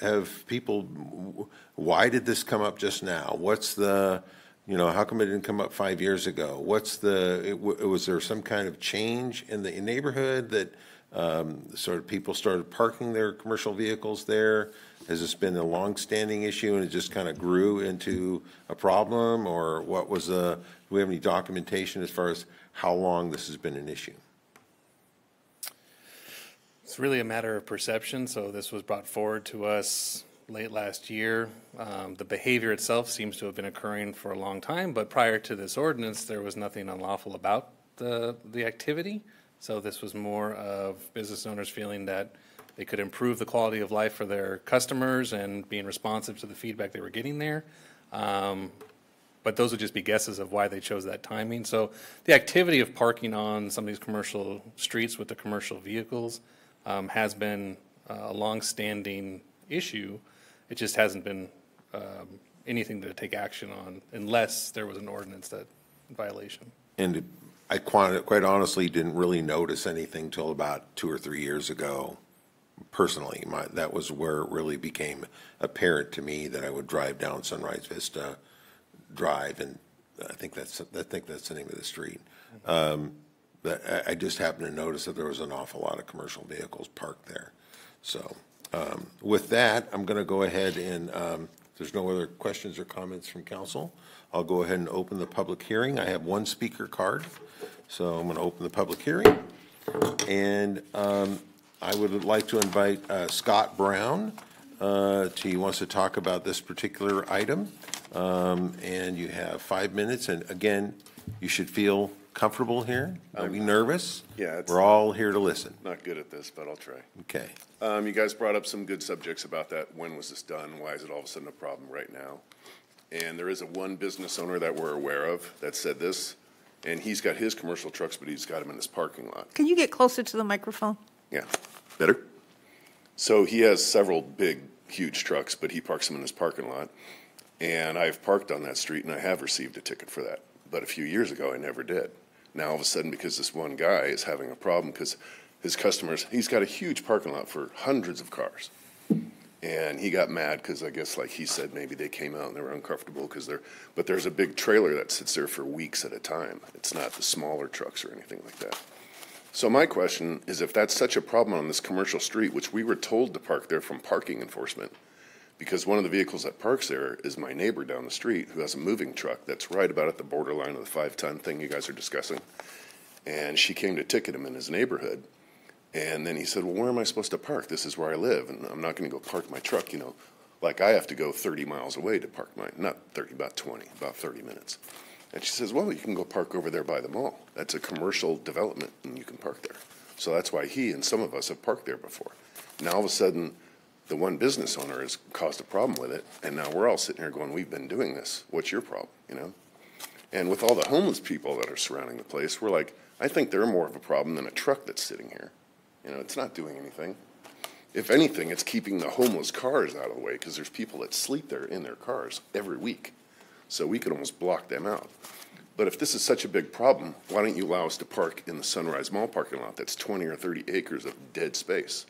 have people, why did this come up just now? What's the, you know, how come it didn't come up 5 years ago? Was there some kind of change in the neighborhood that sort of people started parking their commercial vehicles there? Has this been a long-standing issue and it just kind of grew into a problem? Or what was do we have any documentation as far as how long this has been an issue? It's really a matter of perception. So this was brought forward to us late last year. The behavior itself seems to have been occurring for a long time, but prior to this ordinance, there was nothing unlawful about the activity. So this was more of business owners feeling that they could improve the quality of life for their customers and being responsive to the feedback they were getting there. But those would just be guesses of why they chose that timing. So the activity of parking on some of these commercial streets with the commercial vehicles has been a long-standing issue. It just hasn't been anything to take action on unless there was an ordinance that violation. And I quite honestly didn't really notice anything till about 2 or 3 years ago. Personally, that was where it really became apparent to me that I would drive down Sunrise Vista Drive, and I think that's the name of the street. But I just happened to notice that there was an awful lot of commercial vehicles parked there. So with that, I'm going to go ahead and if there's no other questions or comments from council, I'll go ahead and open the public hearing. I have one speaker card, so I'm going to open the public hearing, and I would like to invite Scott Brown. He wants to talk about this particular item, and you have 5 minutes. And again, you should feel comfortable here. Don't be nervous. Yeah, we're all here to listen. Not good at this, but I'll try. Okay. You guys brought up some good subjects about that. When was this done? Why is it all of a sudden a problem right now? And there is one business owner that we're aware of that said this, and he's got his commercial trucks, but he's got them in his parking lot. Can you get closer to the microphone? Yeah, better? So he has several big, huge trucks, but he parks them in his parking lot. And I've parked on that street, and I have received a ticket for that. But a few years ago, I never did. Now, all of a sudden, because this one guy is having a problem because his customers, he's got a huge parking lot for hundreds of cars. And he got mad because I guess, like he said, maybe they came out and they were uncomfortable but there's a big trailer that sits there for weeks at a time. It's not the smaller trucks or anything like that. So my question is, if that's such a problem on this commercial street, which we were told to park there from parking enforcement, because one of the vehicles that parks there is my neighbor down the street who has a moving truck that's right about at the borderline of the 5-ton thing you guys are discussing. And she came to ticket him in his neighborhood. And then he said, well, where am I supposed to park? This is where I live, and I'm not going to go park my truck, you know. Like I have to go 30 miles away to park mine. Not 30, about 20, about 30 minutes. And she says, well, you can go park over there by the mall. That's a commercial development, and you can park there. So that's why he and some of us have parked there before. Now, all of a sudden, the one business owner has caused a problem with it, and now we're all sitting here going, we've been doing this. What's your problem, you know? And with all the homeless people that are surrounding the place, we're like, I think they're more of a problem than a truck that's sitting here. You know, it's not doing anything. If anything, it's keeping the homeless cars out of the way because there's people that sleep there in their cars every week. So we could almost block them out. But if this is such a big problem, why don't you allow us to park in the Sunrise Mall parking lot that's 20 or 30 acres of dead space?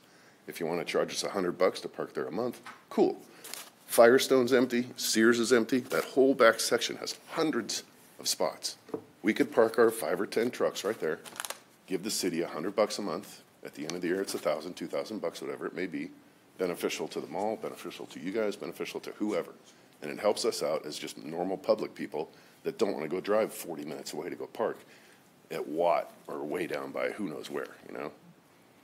If you want to charge us $100 to park there a month, cool. Firestone's empty, Sears is empty. That whole back section has hundreds of spots. We could park our 5 or 10 trucks right there, give the city $100 a month. At the end of the year, it's $1,000, $2,000, whatever it may be. Beneficial to the mall, beneficial to you guys, beneficial to whoever. And it helps us out as just normal public people that don't want to go drive 40 minutes away to go park at Watt or way down by who knows where, you know?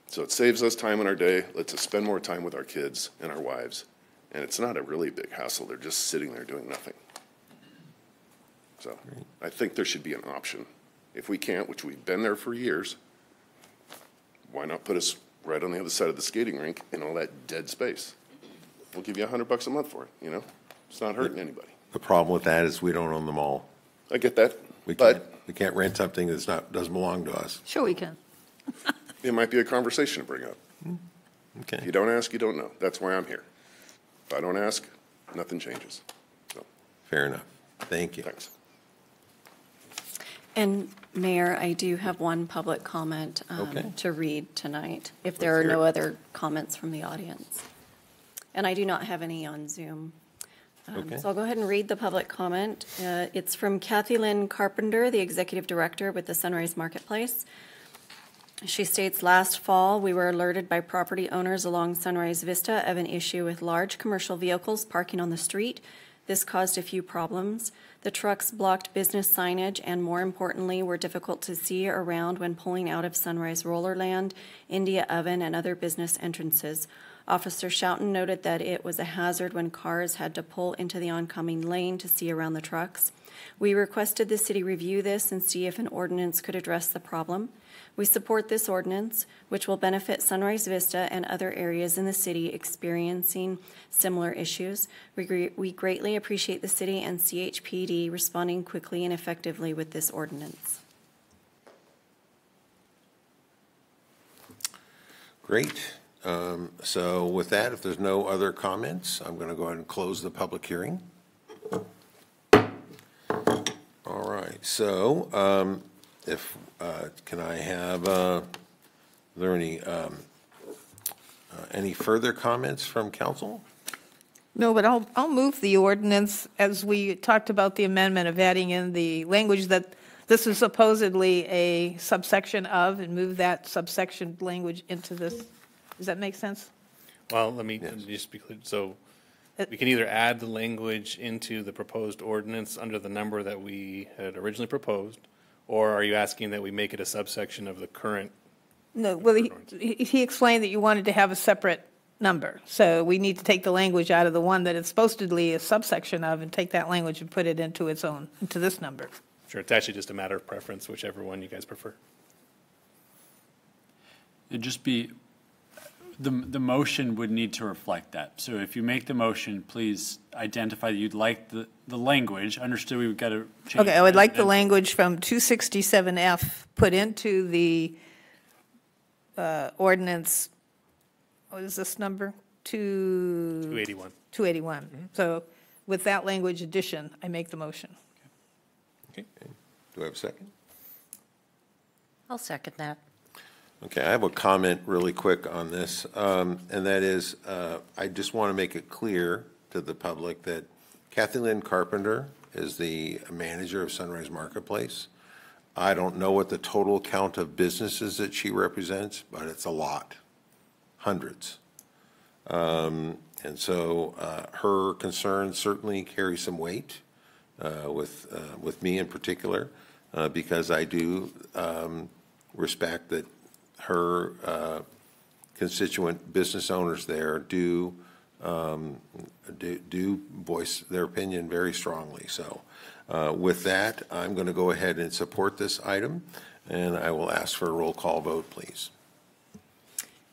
So it saves us time in our day, lets us spend more time with our kids and our wives, and it's not a really big hassle. They're just sitting there doing nothing. So I think there should be an option. If we can't, which we've been there for years, why not put us right on the other side of the skating rink in all that dead space? We'll give you $100 a month for it, you know? It's not hurting anybody. The problem with that is we don't own the mall. I get that, We but can't rent something that's doesn't belong to us. Sure we can. it might be a conversation to bring up. If Okay, you don't ask, you don't know. That's why I'm here. If I don't ask, nothing changes. So, fair enough. Thank you. thanks. And Mayor, I do have one public comment Okay. to read tonight, if there are Let's hear no it. other comments from the audience. And I do not have any on Zoom. Okay. So I'll go ahead and read the public comment. It's from Kathy Lynn Carpenter, the Executive Director with the Sunrise Marketplace. She states, last fall, we were alerted by property owners along Sunrise Vista of an issue with large commercial vehicles parking on the street. This caused a few problems. The trucks blocked business signage and, more importantly, were difficult to see around when pulling out of Sunrise Rollerland, India Oven, and other business entrances. Officer Schouten noted that it was a hazard when cars had to pull into the oncoming lane to see around the trucks. We requested the city review this and see if an ordinance could address the problem. We support this ordinance, which will benefit Sunrise Vista and other areas in the city experiencing similar issues. We greatly appreciate the city and CHPD responding quickly and effectively with this ordinance. Great. So with that, if there's no other comments, I'm going to go ahead and close the public hearing. All right, so can I have, are there any further comments from council? No, but I'll move the ordinance as we talked about the amendment of adding in the language that this is supposedly a subsection of, and move that subsection language into this. Does that make sense? Well, let me just be clear. So we can either add the language into the proposed ordinance under the number that we had originally proposed, or are you asking that we make it a subsection of the current? No, well, he explained that you wanted to have a separate number. So we need to take the language out of the one that it's supposedly a subsection of and take that language and put it into its own, into this number. Sure, it's actually just a matter of preference, whichever one you guys prefer. It'd just be, the motion would need to reflect that. So if you make the motion, please identify that you'd like the language. Understood we've got to change. Okay, I would like the and- language from 267F put into the ordinance, what is this number? 281. 281. So with that language addition, I make the motion. Okay. Do I have a second? I'll second that. Okay, I have a comment really quick on this, and that is, I just want to make it clear to the public that Kathy Lynn Carpenter is the manager of Sunrise Marketplace. I don't know what the total count of businesses that she represents, but it's a lot, hundreds. And so her concerns certainly carry some weight with me in particular, because I do respect that her constituent business owners there do voice their opinion very strongly. So with that, I'm going to go ahead and support this item, and I will ask for a roll call vote, please.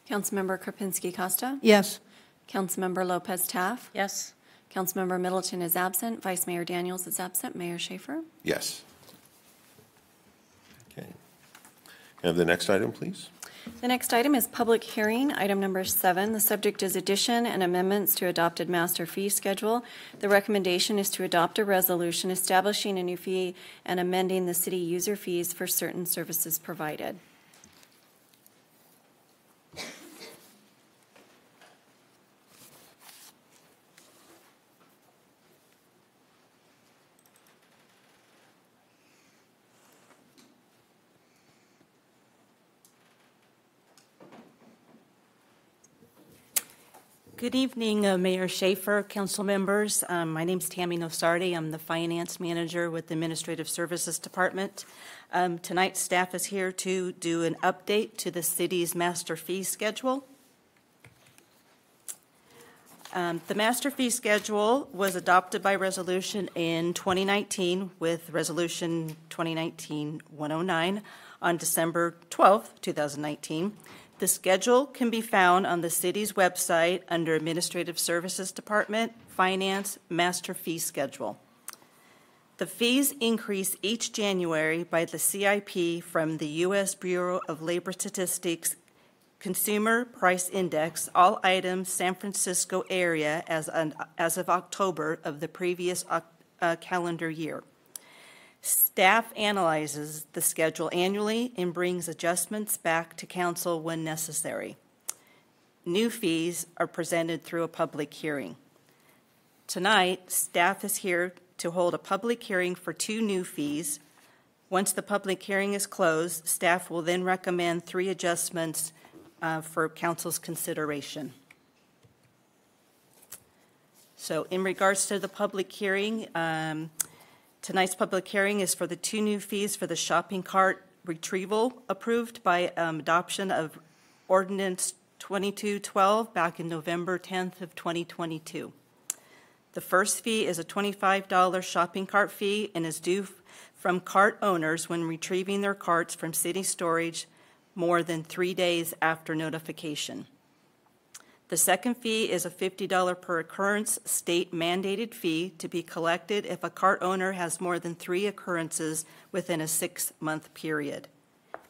Councilmember Karpinski Costa? Yes. Councilmember Lopez Taff? Yes. Councilmember Middleton is absent. Vice Mayor Daniels is absent. Mayor Schaefer? Yes. And the next item, please. The next item is public hearing, item number 7. The subject is addition and amendments to adopted master fee schedule. The recommendation is to adopt a resolution establishing a new fee and amending the city user fees for certain services provided. Good evening, Mayor Schaefer, council members. My name's Tammy Nosardi. I'm the finance manager with the Administrative Services Department. Tonight, staff is here to do an update to the city's master fee schedule. The master fee schedule was adopted by resolution in 2019 with Resolution 2019-109 on December 12, 2019. The schedule can be found on the city's website under Administrative Services Department, Finance, Master Fee Schedule. The fees increase each January by the CIP from the U.S. Bureau of Labor Statistics Consumer Price Index, all items San Francisco area as of October of the previous calendar year. Staff analyzes the schedule annually and brings adjustments back to council when necessary. New fees are presented through a public hearing. Tonight, staff is here to hold a public hearing for 2 new fees. Once the public hearing is closed, staff will then recommend 3 adjustments for council's consideration. So in regards to the public hearing, tonight's public hearing is for the 2 new fees for the shopping cart retrieval approved by adoption of Ordinance 2212 back in November 10th of 2022. The first fee is a $25 shopping cart fee and is due from cart owners when retrieving their carts from city storage more than 3 days after notification. The second fee is a $50 per occurrence state mandated fee to be collected if a cart owner has more than 3 occurrences within a 6-month period.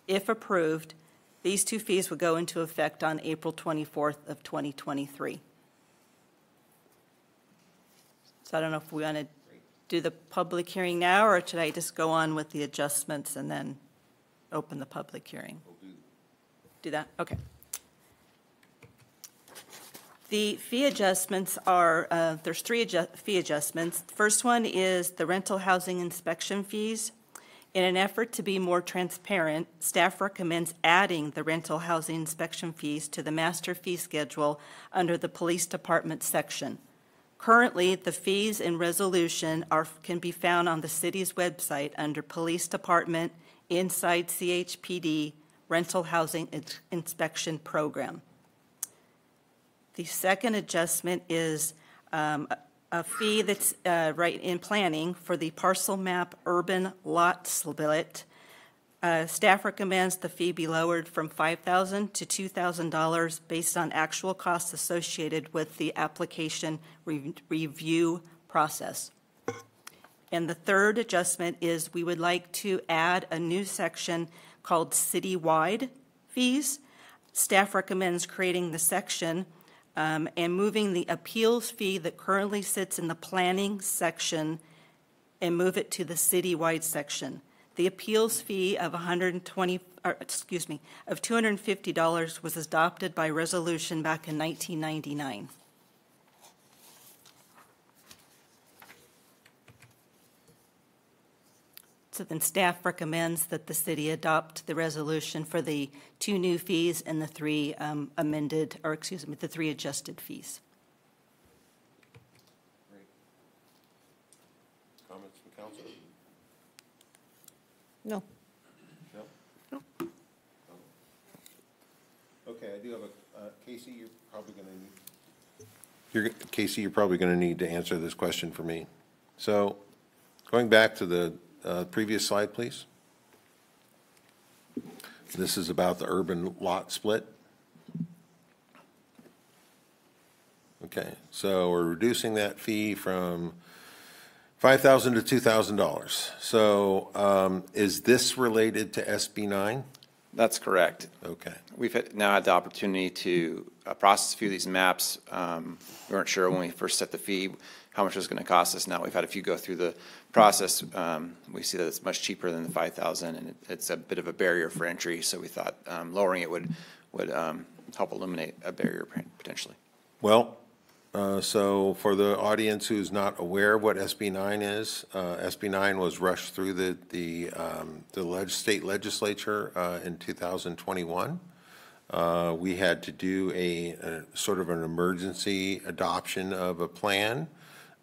If approved, these 2 fees will go into effect on April 24th of 2023. So I don't know if we want to do the public hearing now, or should I just go on with the adjustments and then open the public hearing? Do that? Okay. The fee adjustments are, there's 3 fee adjustments. The first one is the rental housing inspection fees. In an effort to be more transparent, staff recommends adding the rental housing inspection fees to the master fee schedule under the police department section. Currently, the fees in resolution can be found on the city's website under police department, inside CHPD, rental housing inspection program. The second adjustment is a fee that's right in planning for the parcel map urban lot split. Staff recommends the fee be lowered from $5,000 to $2,000 based on actual costs associated with the application review process. And the third adjustment is we would like to add a new section called citywide fees. Staff recommends creating the section and moving the appeals fee that currently sits in the planning section and move it to the citywide section. The appeals fee of $250 was adopted by resolution back in 1999. So then staff recommends that the city adopt the resolution for the 2 new fees and the 3 the 3 adjusted fees. Great. Comments from council? No. No? No. Okay, I do have Casey, you're probably going to need, Casey, you're probably going to need to answer this question for me. So going back to the previous slide, please. This is about the urban lot split. Okay, so we're reducing that fee from $5,000 to $2,000. So is this related to SB 9? That's correct. Okay. We've now had the opportunity to process a few of these maps. We weren't sure when we first set the fee how much it was going to cost us. Now we've had a few go through the process. We see that it's much cheaper than the 5,000, and it's a bit of a barrier for entry. So we thought lowering it would help eliminate a barrier potentially. Well, so for the audience who's not aware of what SB 9 is, SB 9 was rushed through the state legislature in 2021. We had to do a sort of an emergency adoption of a plan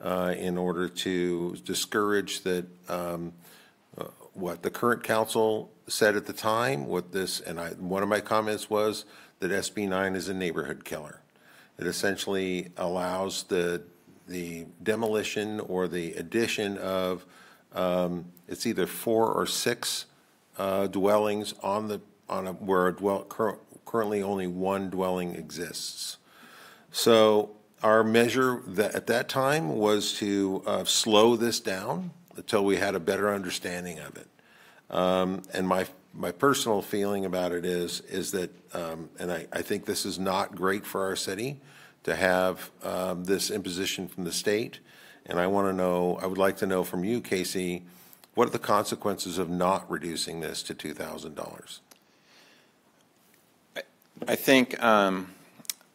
in order to discourage that what the current council said at the time with this, and one of my comments was that SB 9 is a neighborhood killer. It essentially allows the demolition or the addition of it's either 4 or 6 dwellings where currently only one dwelling exists. So our measure at that time was to slow this down until we had a better understanding of it. And my personal feeling about it is that, and I think this is not great for our city to have this imposition from the state. And I would like to know from you, Casey, what are the consequences of not reducing this to $2,000? I think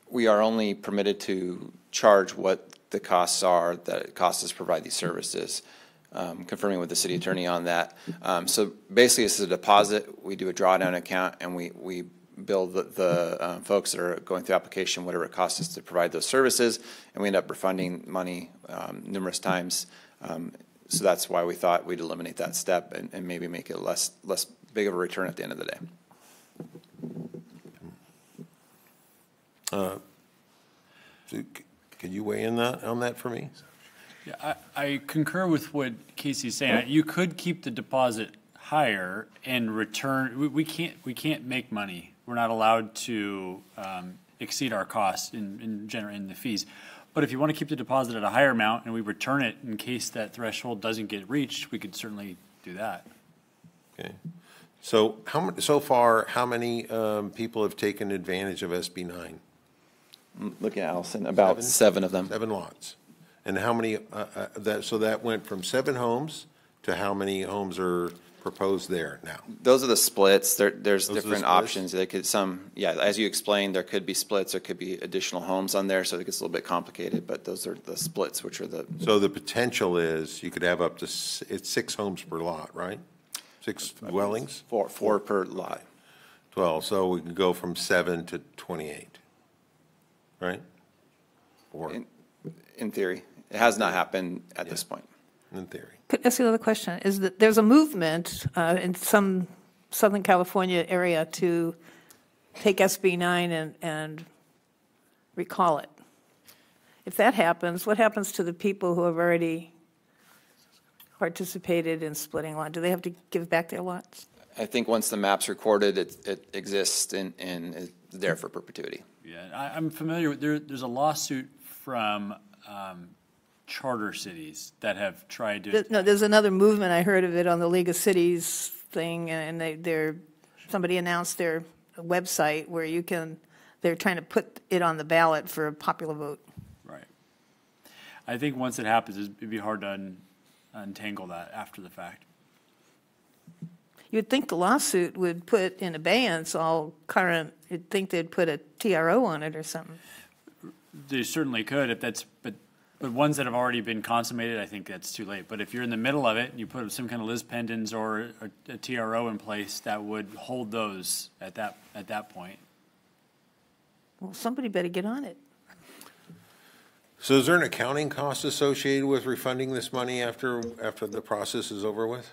we are only permitted to charge what the costs are that it costs us to provide these services. Confirming with the city attorney on that. So basically, this is a deposit. We do a drawdown account, and we bill the folks that are going through application whatever it costs us to provide those services, and we end up refunding money numerous times. So that's why we thought we'd eliminate that step and maybe make it less big of a return at the end of the day. So can you weigh in on that for me? Yeah, I concur with what Casey's saying. You could keep the deposit higher and return. We can't make money. We're not allowed to exceed our costs in the fees. But if you want to keep the deposit at a higher amount and we return it in case that threshold doesn't get reached, we could certainly do that. Okay. So so far, how many people have taken advantage of SB 9? Looking at Allison, about 7 of them. 7 lots. And how many, so that went from 7 homes to how many homes are proposed there now? Those are the splits. There's Those are the different splits? options. They could as you explained, there could be splits, there could be additional homes on there, so it gets a little bit complicated, but those are the splits, which are the. So the potential is you could have up to, it's 6 homes per lot, right? 6 dwellings? 4 per lot. 12, so we could go from 7 to 28, right? Or In theory. It has not happened at this point. in theory. Could I ask you another question? Is that there's a movement in some Southern California area to take SB 9 and recall it. If that happens, what happens to the people who have already participated in splitting lot? Do they have to give back their lots? I think once the map's recorded, it exists and is there for perpetuity. Yeah, I'm familiar with, there's a lawsuit from charter cities that have tried to. No, there's another movement. I heard of it on the League of Cities thing, and somebody announced their website where they're trying to put it on the ballot for a popular vote. Right. I think once it happens, it'd be hard to untangle that after the fact. You'd think the lawsuit would put in abeyance all current, you'd think they'd put a TRO on it or something. They certainly could if that's, but ones that have already been consummated, I think that's too late. But if you're in the middle of it and you put some kind of lis pendens or a TRO in place, that would hold those at that point. Well, somebody better get on it. So is there an accounting cost associated with refunding this money after the process is over with?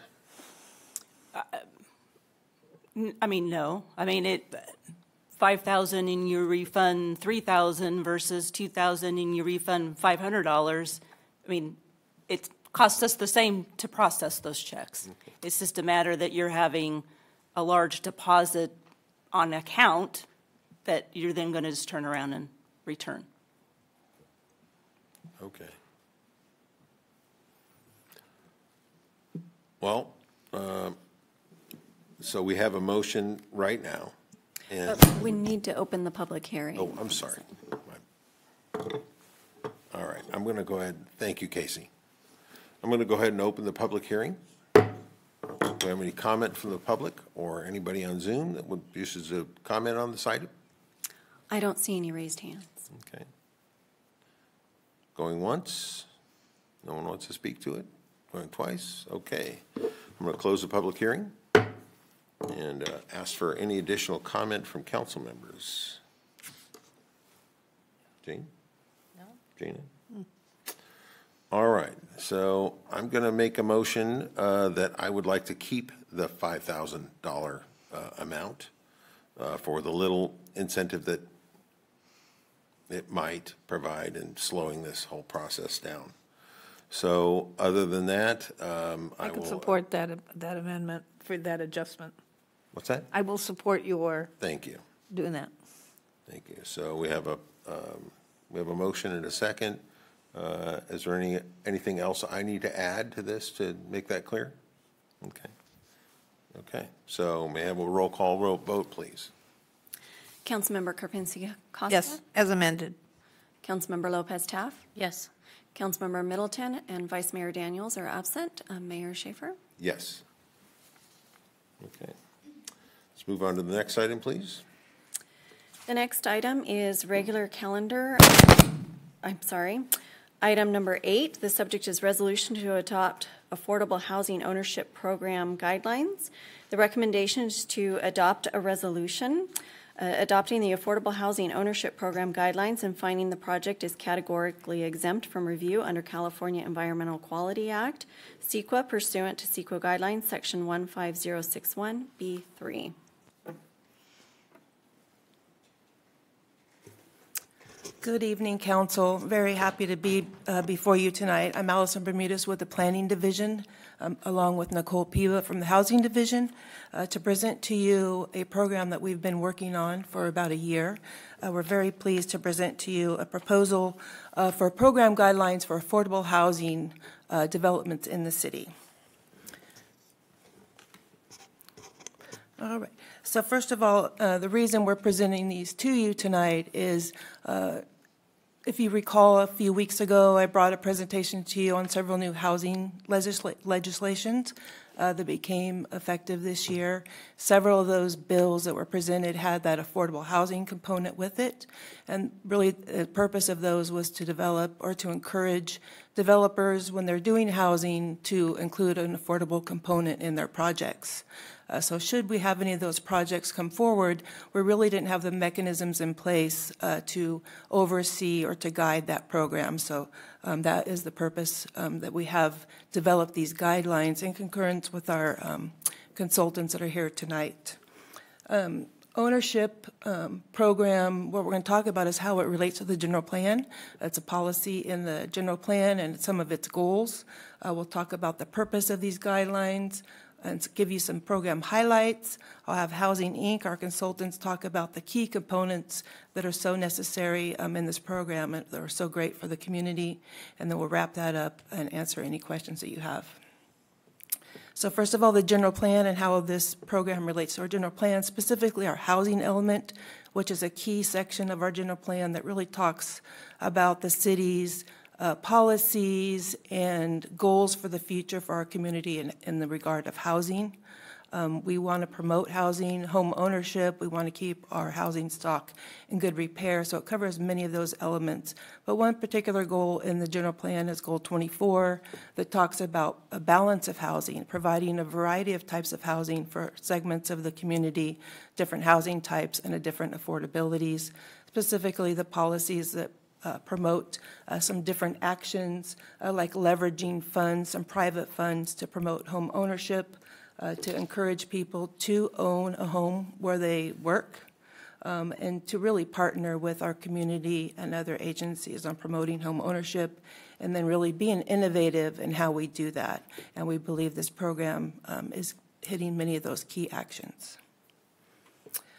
I mean, no. I mean, $5,000 and you refund $3,000 versus $2,000 and you refund $500. I mean, it costs us the same to process those checks. Okay. It's just a matter that you're having a large deposit on account that you're then going to just turn around and return. Okay. Well, So we have a motion right now. And, We need to open the public hearing. oh, I'm sorry. All right, I'm going to go ahead. Thank you, Casey. I'm going to go ahead and open the public hearing. Do we have any comment from the public or anybody on Zoom that would wishes to comment on this item? I don't see any raised hands. Okay. Going once? No one wants to speak to it? Going twice? Okay. I'm going to close the public hearing and ask for any additional comment from council members. Jane? No. Gina? All right, so I'm going to make a motion that I would like to keep the $5,000 amount for the little incentive that it might provide in slowing this whole process down. So other than that, I I could will. support that amendment for that adjustment. What's that? I will support your Thank you. doing that. Thank you. So we have a motion and a second. Is there anything else I need to add to this to make that clear? Okay. Okay. So may I have a roll call vote, please? Councilmember Karpinski Costa? Yes, as amended. Councilmember Lopez Taff? Yes. Councilmember Middleton and Vice Mayor Daniels are absent. Mayor Schaefer? Yes. Okay. Let's move on to the next item, please. The next item is regular calendar. I'm sorry. Item number 8, the subject is resolution to adopt affordable housing ownership program guidelines. The recommendation is to adopt a resolution adopting the affordable housing ownership program guidelines and finding the project is categorically exempt from review under California Environmental Quality Act, CEQA, pursuant to CEQA guidelines, section 15061B3. Good evening, Council. Very happy to be before you tonight. I'm Allison Bermudez with the Planning Division, along with Nicole Piva from the Housing Division, to present to you a program that we've been working on for about a year. We're very pleased to present to you a proposal for program guidelines for affordable housing developments in the city. All right. So first of all, the reason we're presenting these to you tonight is if you recall, a few weeks ago, I brought a presentation to you on several new housing legislations that became effective this year. Several of those bills that were presented had that affordable housing component with it. And really, the purpose of those was to develop or to encourage developers, when they're doing housing, to include an affordable component in their projects. So should we have any of those projects come forward, we really didn't have the mechanisms in place to oversee or to guide that program. So that is the purpose that we have developed these guidelines in concurrence with our consultants that are here tonight. Ownership program, what we're going to talk about is how it relates to the general plan. It's a policy in the general plan and some of its goals. We'll talk about the purpose of these guidelines and give you some program highlights. I'll have Housing Inc., our consultants, talk about the key components that are so necessary in this program and that are so great for the community. And then we'll wrap that up and answer any questions that you have. So first of all, the general plan and how this program relates to our general plan, specifically our housing element, which is a key section of our general plan that really talks about the city's policies and goals for the future for our community in the regard of housing. We want to promote housing, home ownership. We want to keep our housing stock in good repair, so it covers many of those elements. But one particular goal in the general plan is Goal 24 that talks about a balance of housing, providing a variety of types of housing for segments of the community, different housing types, and different affordabilities, specifically the policies that promote some different actions like leveraging funds, some private funds to promote home ownership, to encourage people to own a home where they work, and to really partner with our community and other agencies on promoting home ownership, and then really being innovative in how we do that. And we believe this program is hitting many of those key actions.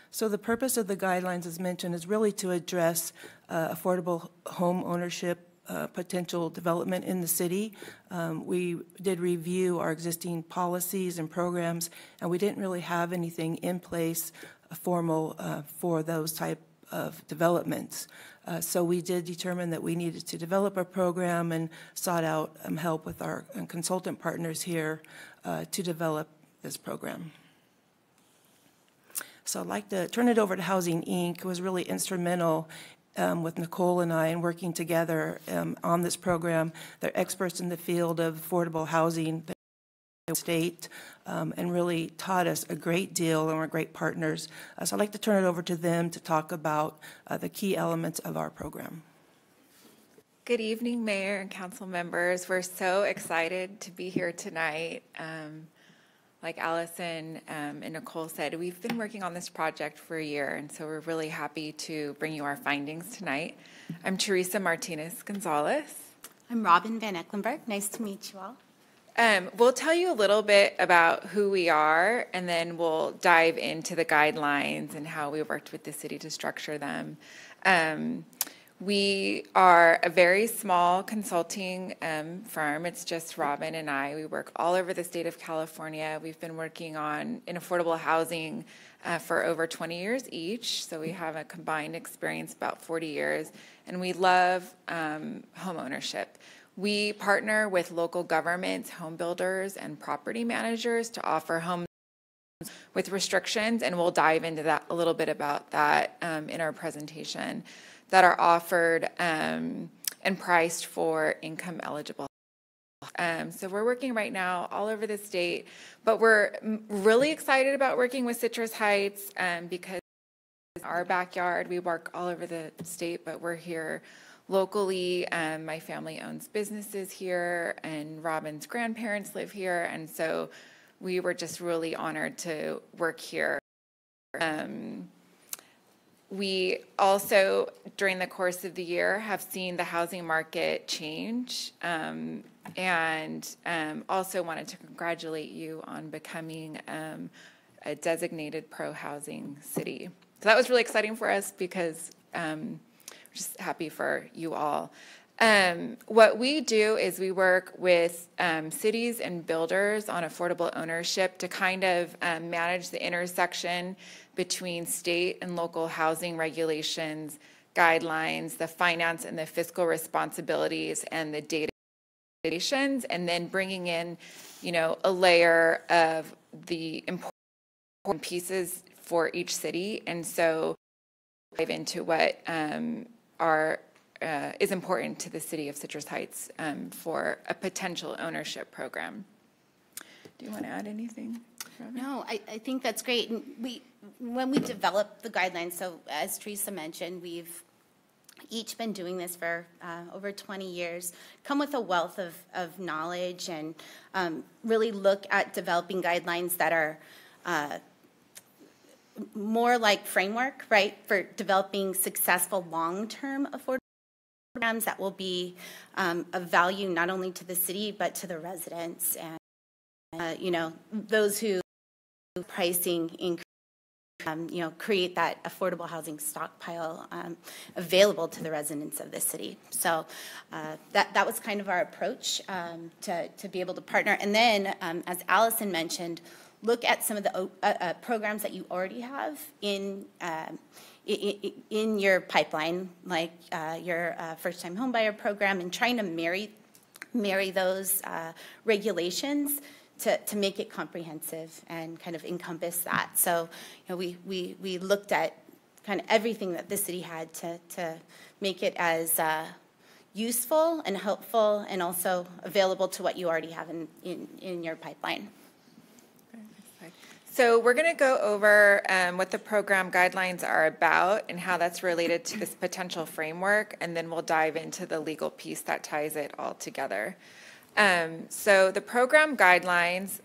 So the purpose of the guidelines, as mentioned, is really to address affordable home ownership potential development in the city. We did review our existing policies and programs, and we didn't really have anything in place formal for those type of developments. So we did determine that we needed to develop a program and sought out help with our consultant partners here to develop this program. So I'd like to turn it over to Housing Inc., who was really instrumental with Nicole and I in working together on this program. They're experts in the field of affordable housing in the state and really taught us a great deal, and we're great partners. So I'd like to turn it over to them to talk about the key elements of our program. Good evening, Mayor and council members. We're so excited to be here tonight. Like Allison and Nicole said, we've been working on this project for a year, and so we're really happy to bring you our findings tonight. I'm Teresa Martinez-Gonzalez. I'm Robin Van Ecklenberg. Nice to meet you all. We'll tell you a little bit about who we are, and then we'll dive into the guidelines and how we worked with the city to structure them. We are a very small consulting firm. It's just Robin and I. We work all over the state of California. We've been working in affordable housing for over 20 years each, so we have a combined experience about 40 years, and we love home ownership. We partner with local governments, home builders, and property managers to offer homes with restrictions, and we'll dive into that a little bit about that in our presentation, that are offered and priced for income eligible. So we're working right now all over the state, but we're really excited about working with Citrus Heights because it's our backyard. We work all over the state, but we're here locally. My family owns businesses here, and Robin's grandparents live here, and so we were just really honored to work here. We also, during the course of the year, have seen the housing market change, and also wanted to congratulate you on becoming a designated pro-housing city. So that was really exciting for us because we're just happy for you all. What we do is we work with cities and builders on affordable ownership to kind of manage the intersection between state and local housing regulations, guidelines, the finance and the fiscal responsibilities, and the data, and then bringing in, a layer of the important pieces for each city. And so dive into what is important to the city of Citrus Heights for a potential ownership program. Do you want to add anything, Robin? No, I think that's great. And when we developed the guidelines, so as Teresa mentioned, we've each been doing this for over 20 years, come with a wealth of knowledge, and really look at developing guidelines that are more like framework, right, for developing successful long-term affordable programs that will be of value not only to the city but to the residents and those who pricing increase, create that affordable housing stockpile available to the residents of the city. So that was kind of our approach to be able to partner. And then, as Allison mentioned, look at some of the programs that you already have in your pipeline, like your first-time homebuyer program, and trying to marry those regulations to make it comprehensive and kind of encompass that. So, we looked at kind of everything that the city had to make it as useful and helpful, and also available to what you already have in your pipeline. So we're going to go over what the program guidelines are about and how that's related to this potential framework, and then we'll dive into the legal piece that ties it all together. So the program guidelines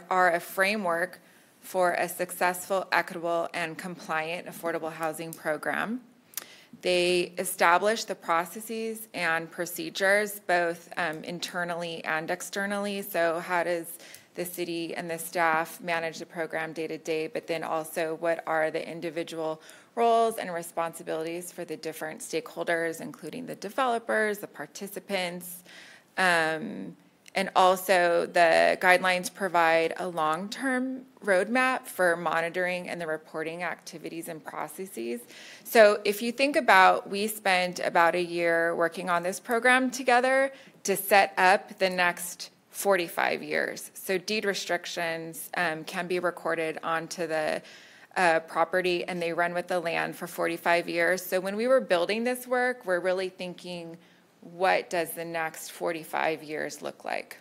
are a framework for a successful, equitable, and compliant affordable housing program. They establish the processes and procedures both internally and externally. So how does the city and the staff manage the program day to day, but then also what are the individual roles and responsibilities for the different stakeholders, including the developers, the participants, and also the guidelines provide a long-term roadmap for monitoring and the reporting activities and processes. So if you think about, we spent about a year working on this program together to set up the next 45 years. So deed restrictions can be recorded onto the property, and they run with the land for 45 years. So when we were building this work, we're really thinking, what does the next 45 years look like?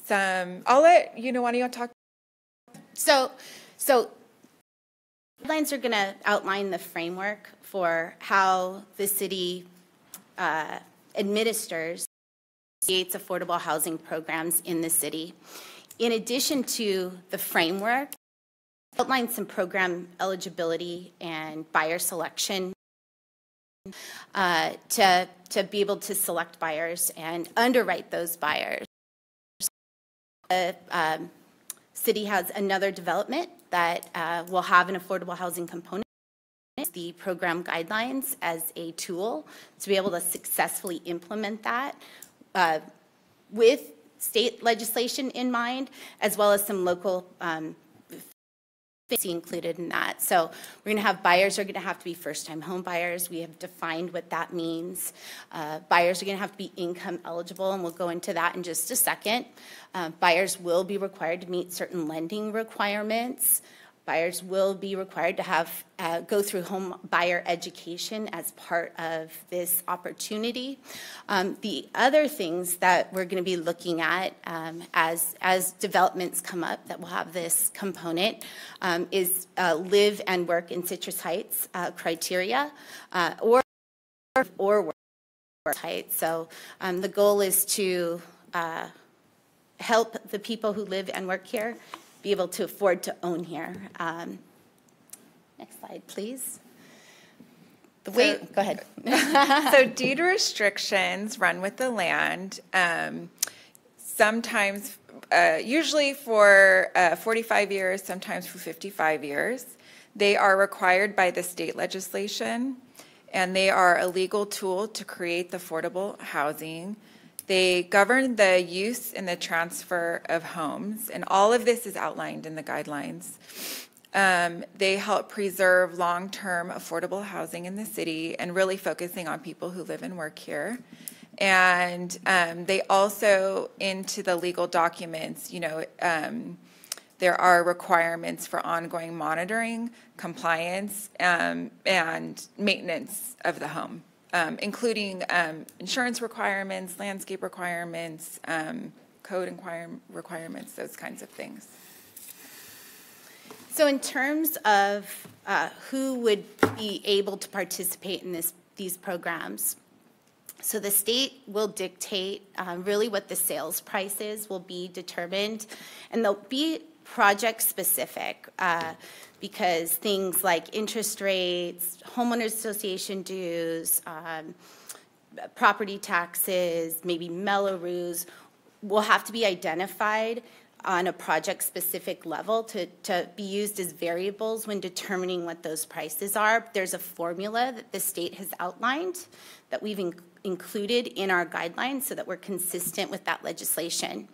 I'll let you know, why don't you talk? So guidelines are going to outline the framework for how the city administers, creates affordable housing programs in the city. In addition to the framework, outline some program eligibility and buyer selection to be able to select buyers and underwrite those buyers. The city has another development that will have an affordable housing component, the program guidelines as a tool to be able to successfully implement that with state legislation in mind, as well as some local included in that. So we're going to have buyers are going to have to be first-time home buyers. We have defined what that means. Buyers are going to have to be income eligible, and we'll go into that in just a second. Buyers will be required to meet certain lending requirements. Buyers will be required to have go through home buyer education as part of this opportunity. The other things that we're going to be looking at as developments come up that will have this component is live and work in Citrus Heights criteria or work Heights. So the goal is to help the people who live and work here be able to afford to own here. Next slide, please. Go ahead. So deed restrictions run with the land. Sometimes, usually for 45 years, sometimes for 55 years. They are required by the state legislation, and they are a legal tool to create the affordable housing. They govern the use and the transfer of homes, and all of this is outlined in the guidelines. They help preserve long-term affordable housing in the city and really focusing on people who live and work here. And they also, into the legal documents, there are requirements for ongoing monitoring, compliance, and maintenance of the home. Including insurance requirements, landscape requirements, code requirements, those kinds of things. So in terms of who would be able to participate in these programs, so the state will dictate really what the sales prices will be determined, and they'll be project specific. Because things like interest rates, homeowners association dues, property taxes, maybe Mello-Roos, will have to be identified on a project-specific level to be used as variables when determining what those prices are. There's a formula that the state has outlined that we've included in our guidelines so that we're consistent with that legislation.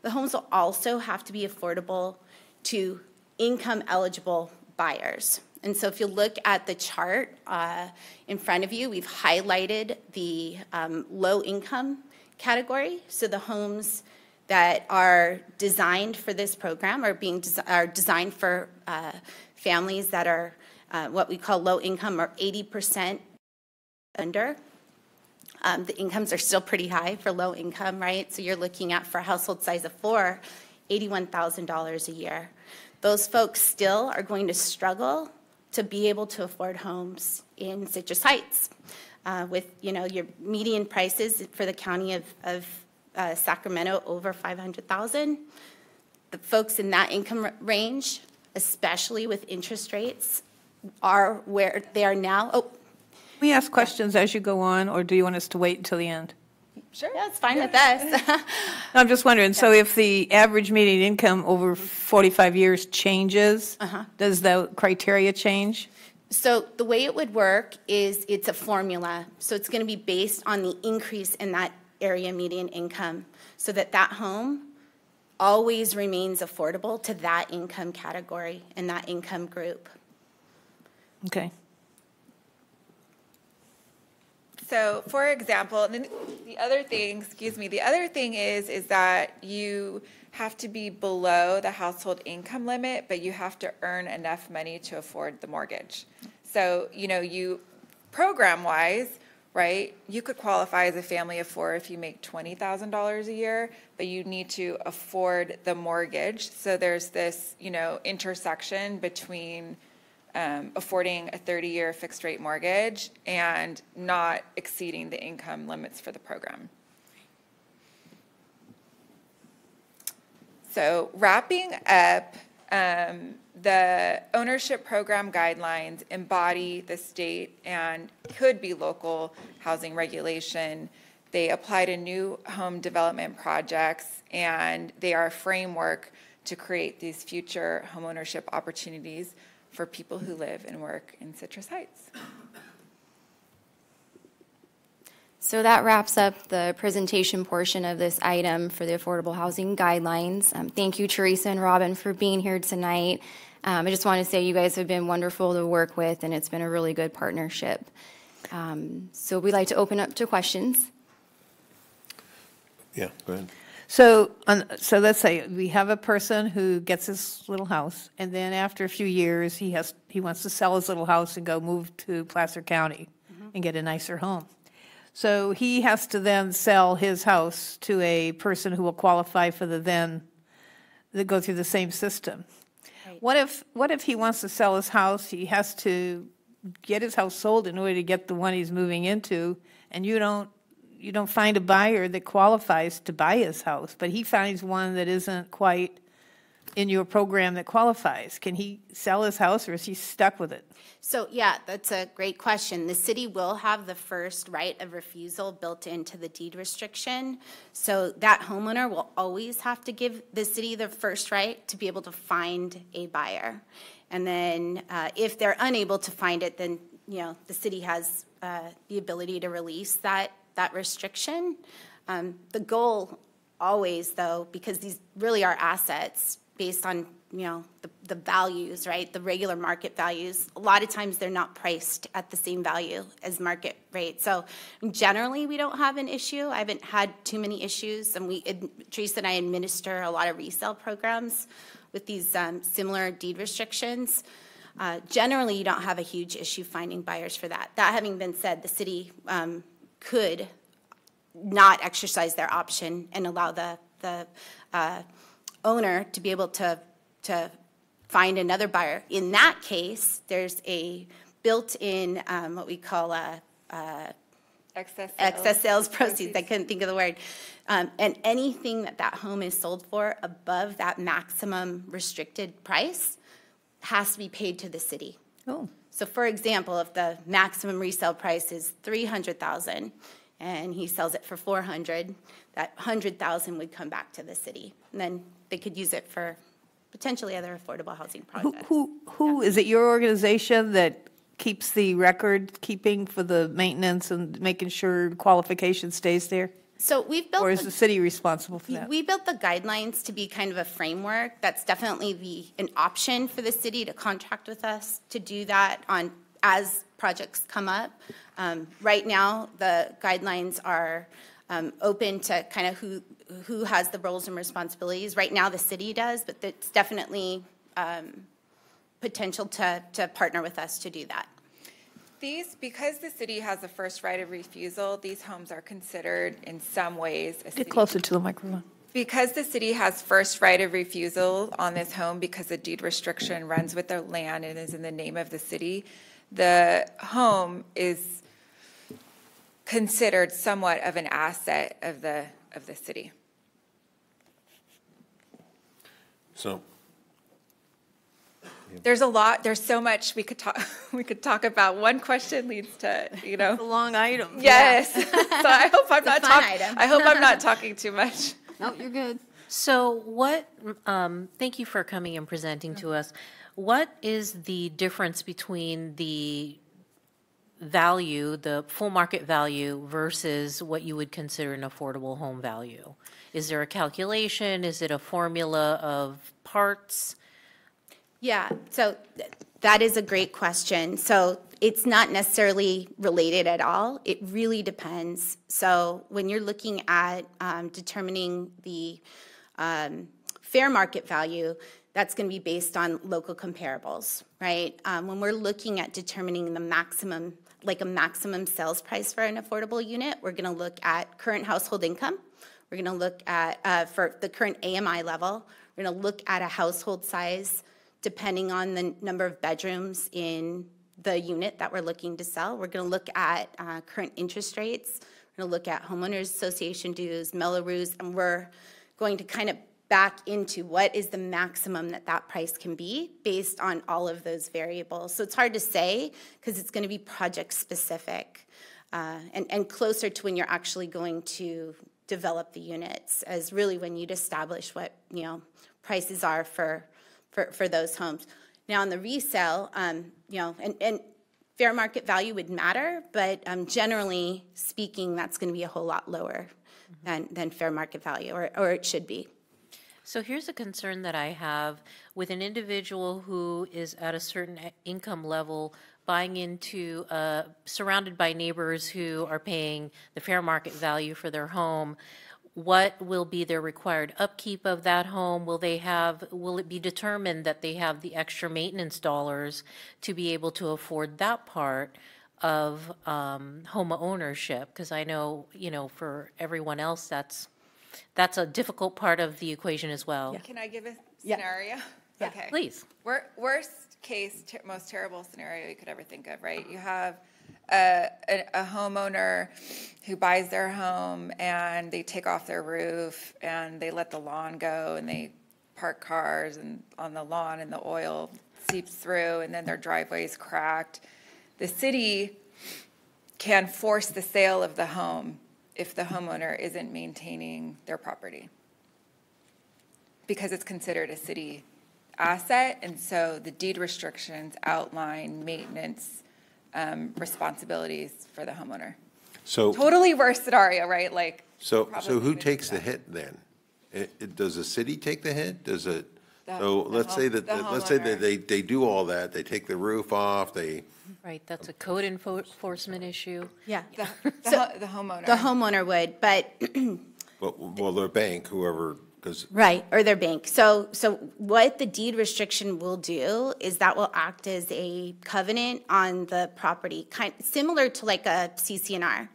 The homes will also have to be affordable to income-eligible buyers. And so if you look at the chart in front of you, we've highlighted the low-income category. So the homes that are designed for this program are designed for families that are what we call low-income or 80% under. The incomes are still pretty high for low income, right? So you're looking at, for a household size of 4, $81,000 a year. Those folks still are going to struggle to be able to afford homes in Citrus Heights. With your median prices for the county of Sacramento over $500,000, the folks in that income range, especially with interest rates, are where they are now. Can we ask questions as you go on, or do you want us to wait until the end? Sure. Yeah, it's fine with us. I'm just wondering, so if the average median income over 45 years changes, does the criteria change? So the way it would work is it's a formula. So it's going to be based on the increase in that area median income so that that home always remains affordable to that income category and that income group. Okay. So, for example, the other thing is that you have to be below the household income limit, but you have to earn enough money to afford the mortgage. So, you program-wise, right, you could qualify as a family of four if you make $20,000 a year, but you need to afford the mortgage. So there's this, intersection between affording a 30-year fixed-rate mortgage and not exceeding the income limits for the program. So wrapping up, the ownership program guidelines embody the state and could be local housing regulation. They apply to new home development projects, and they are a framework to create these future homeownership opportunities for people who live and work in Citrus Heights. So that wraps up the presentation portion of this item for the Affordable Housing Guidelines. Thank you, Teresa and Robin, for being here tonight. I just want to say you guys have been wonderful to work with, and it's been a really good partnership. So we'd like to open up to questions. Yeah, go ahead. So let's say we have a person who gets this little house, and then after a few years, he wants to sell his little house and go move to Placer County and get a nicer home. So he has to then sell his house to a person who will qualify for they go through the same system. Right. What if he wants to sell his house? He has to get his house sold in order to get the one he's moving into, and you don't find a buyer that qualifies to buy his house, but he finds one that isn't quite in your program that qualifies. Can he sell his house, or is he stuck with it? So, yeah, that's a great question. The city will have the first right of refusal built into the deed restriction. So that homeowner will always have to give the city the first right to be able to find a buyer. And then if they're unable to find it, then, the city has the ability to release that restriction. The goal always, though, because these really are assets based on, the values, right? The regular market values. A lot of times they're not priced at the same value as market rate. So generally we don't have an issue. I haven't had too many issues. And Teresa and I administer a lot of resale programs with these similar deed restrictions. Generally, you don't have a huge issue finding buyers for that. That having been said, the city could not exercise their option and allow the owner to be able to find another buyer. In that case, there's a built-in what we call excess sales proceeds. I couldn't think of the word. And anything that home is sold for above that maximum restricted price has to be paid to the city. Oh. So, for example, if the maximum resale price is $300,000 and he sells it for $400,000, that $100,000 would come back to the city, and then they could use it for potentially other affordable housing projects. Who is it? Your organization that keeps the record keeping for the maintenance and making sure qualification stays there? So we've built, or is the city responsible for that? We built the guidelines to be kind of a framework. That's definitely an option for the city to contract with us to do that as projects come up. Right now, the guidelines are open to kind of who has the roles and responsibilities. Right now, the city does, but it's definitely potential to partner with us to do that. Because the city has the first right of refusal, these homes are considered in some ways a Get closer to the microphone. Because the city has first right of refusal on this home, because the deed restriction runs with the land and is in the name of the city, the home is considered somewhat of an asset of the city. There's a lot, there's so much we could talk, we could talk about. One question leads to, you know. It's a long item. Yes. So I hope I'm not item. I hope I'm not talking too much. No, you're good. So what, thank you for coming and presenting to us. What is the difference between the value, the full market value versus what you would consider an affordable home value? Is there a calculation? Is it a formula of parts? Yeah, so that is a great question. So it's not necessarily related at all. It really depends. So when you're looking at determining the fair market value, that's going to be based on local comparables, right? When we're looking at determining the maximum, like a maximum sales price for an affordable unit, we're going to look at current household income. We're going to look at, for the current AMI level, we're going to look at a household size depending on the number of bedrooms in the unit that we're looking to sell. We're going to look at current interest rates. We're going to look at homeowners association dues, Mello-Roos, and we're going to kind of back into what is the maximum that that price can be based on all of those variables. So it's hard to say because it's going to be project specific and closer to when you're actually going to develop the units as really when you'd establish what, you know, prices are for those homes. Now on the resale, you know, and fair market value would matter, but generally speaking, that's going to be a whole lot lower than fair market value, or it should be. So here's a concern that I have with an individual who is at a certain income level buying into, surrounded by neighbors who are paying the fair market value for their home. What will be their required upkeep of that home? Will it be determined that they have the extra maintenance dollars to be able to afford that part of home ownership? Because I know, you know, for everyone else, that's a difficult part of the equation as well. Can I give a scenario? Yeah. Okay. Please. Worst case, most terrible scenario you could ever think of, right? You have a homeowner who buys their home and they take off their roof and they let the lawn go and they park cars and on the lawn and the oil seeps through and then their driveway's cracked. The city can force the sale of the home if the homeowner isn't maintaining their property because it's considered a city asset, and so the deed restrictions outline maintenance responsibilities for the homeowner. So totally worst scenario, right? Like so who takes the hit then? Does the city take the hit? Does it? Let's say that they do all that. They take the roof off. They. Right, that's a code enforcement issue. Yeah. The homeowner. The homeowner would, but. Well, their bank, whoever, because. Right, or their bank. So what the deed restriction will do is that will act as a covenant on the property, similar to like a CC&R.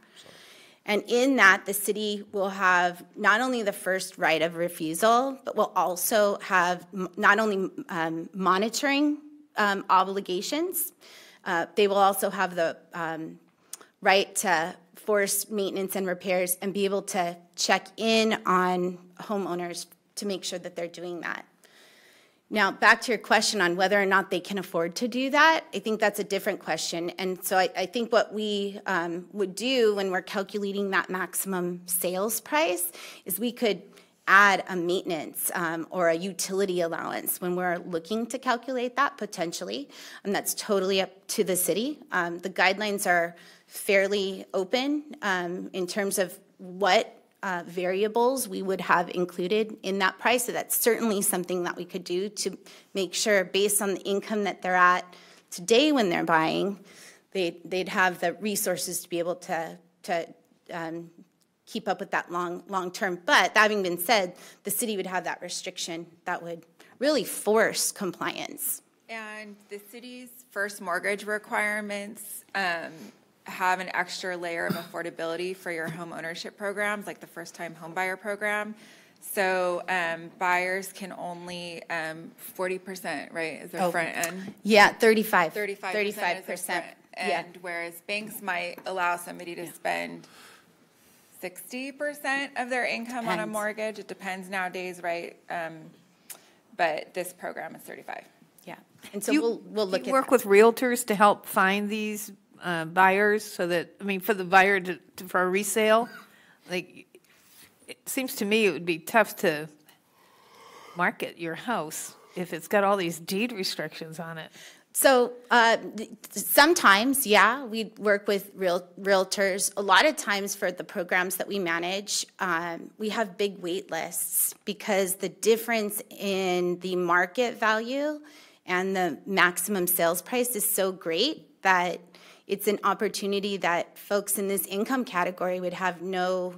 And in that, the city will have not only the first right of refusal, but will also have not only monitoring obligations. They will also have the right to force maintenance and repairs and be able to check in on homeowners to make sure that they're doing that. Now, back to your question on whether or not they can afford to do that, I think that's a different question. And so I think what we would do when we're calculating that maximum sales price is we could add a maintenance or a utility allowance when we're looking to calculate that potentially. And that's totally up to the city. The guidelines are fairly open in terms of what variables we would have included in that price. So that's certainly something that we could do to make sure, based on the income that they're at today when they're buying, they'd have the resources to be able to keep up with that long term. But that having been said, the city would have that restriction that would really force compliance. And the city's first mortgage requirements have an extra layer of affordability for your home ownership programs, like the first-time home buyer program. So buyers can only 40%, right, is their front end? Yeah, 35%. 35%. And whereas banks might allow somebody to spend 60% of their income on a mortgage. It depends nowadays, right? But this program is 35%. Yeah. And so Do we'll look do you at work that. with realtors to help find these buyers so that, I mean, for the buyer for a resale? Like, it seems to me it would be tough to market your house if it's got all these deed restrictions on it. So sometimes, yeah, we work with realtors. A lot of times for the programs that we manage, we have big wait lists because the difference in the market value and the maximum sales price is so great that it's an opportunity that folks in this income category would have no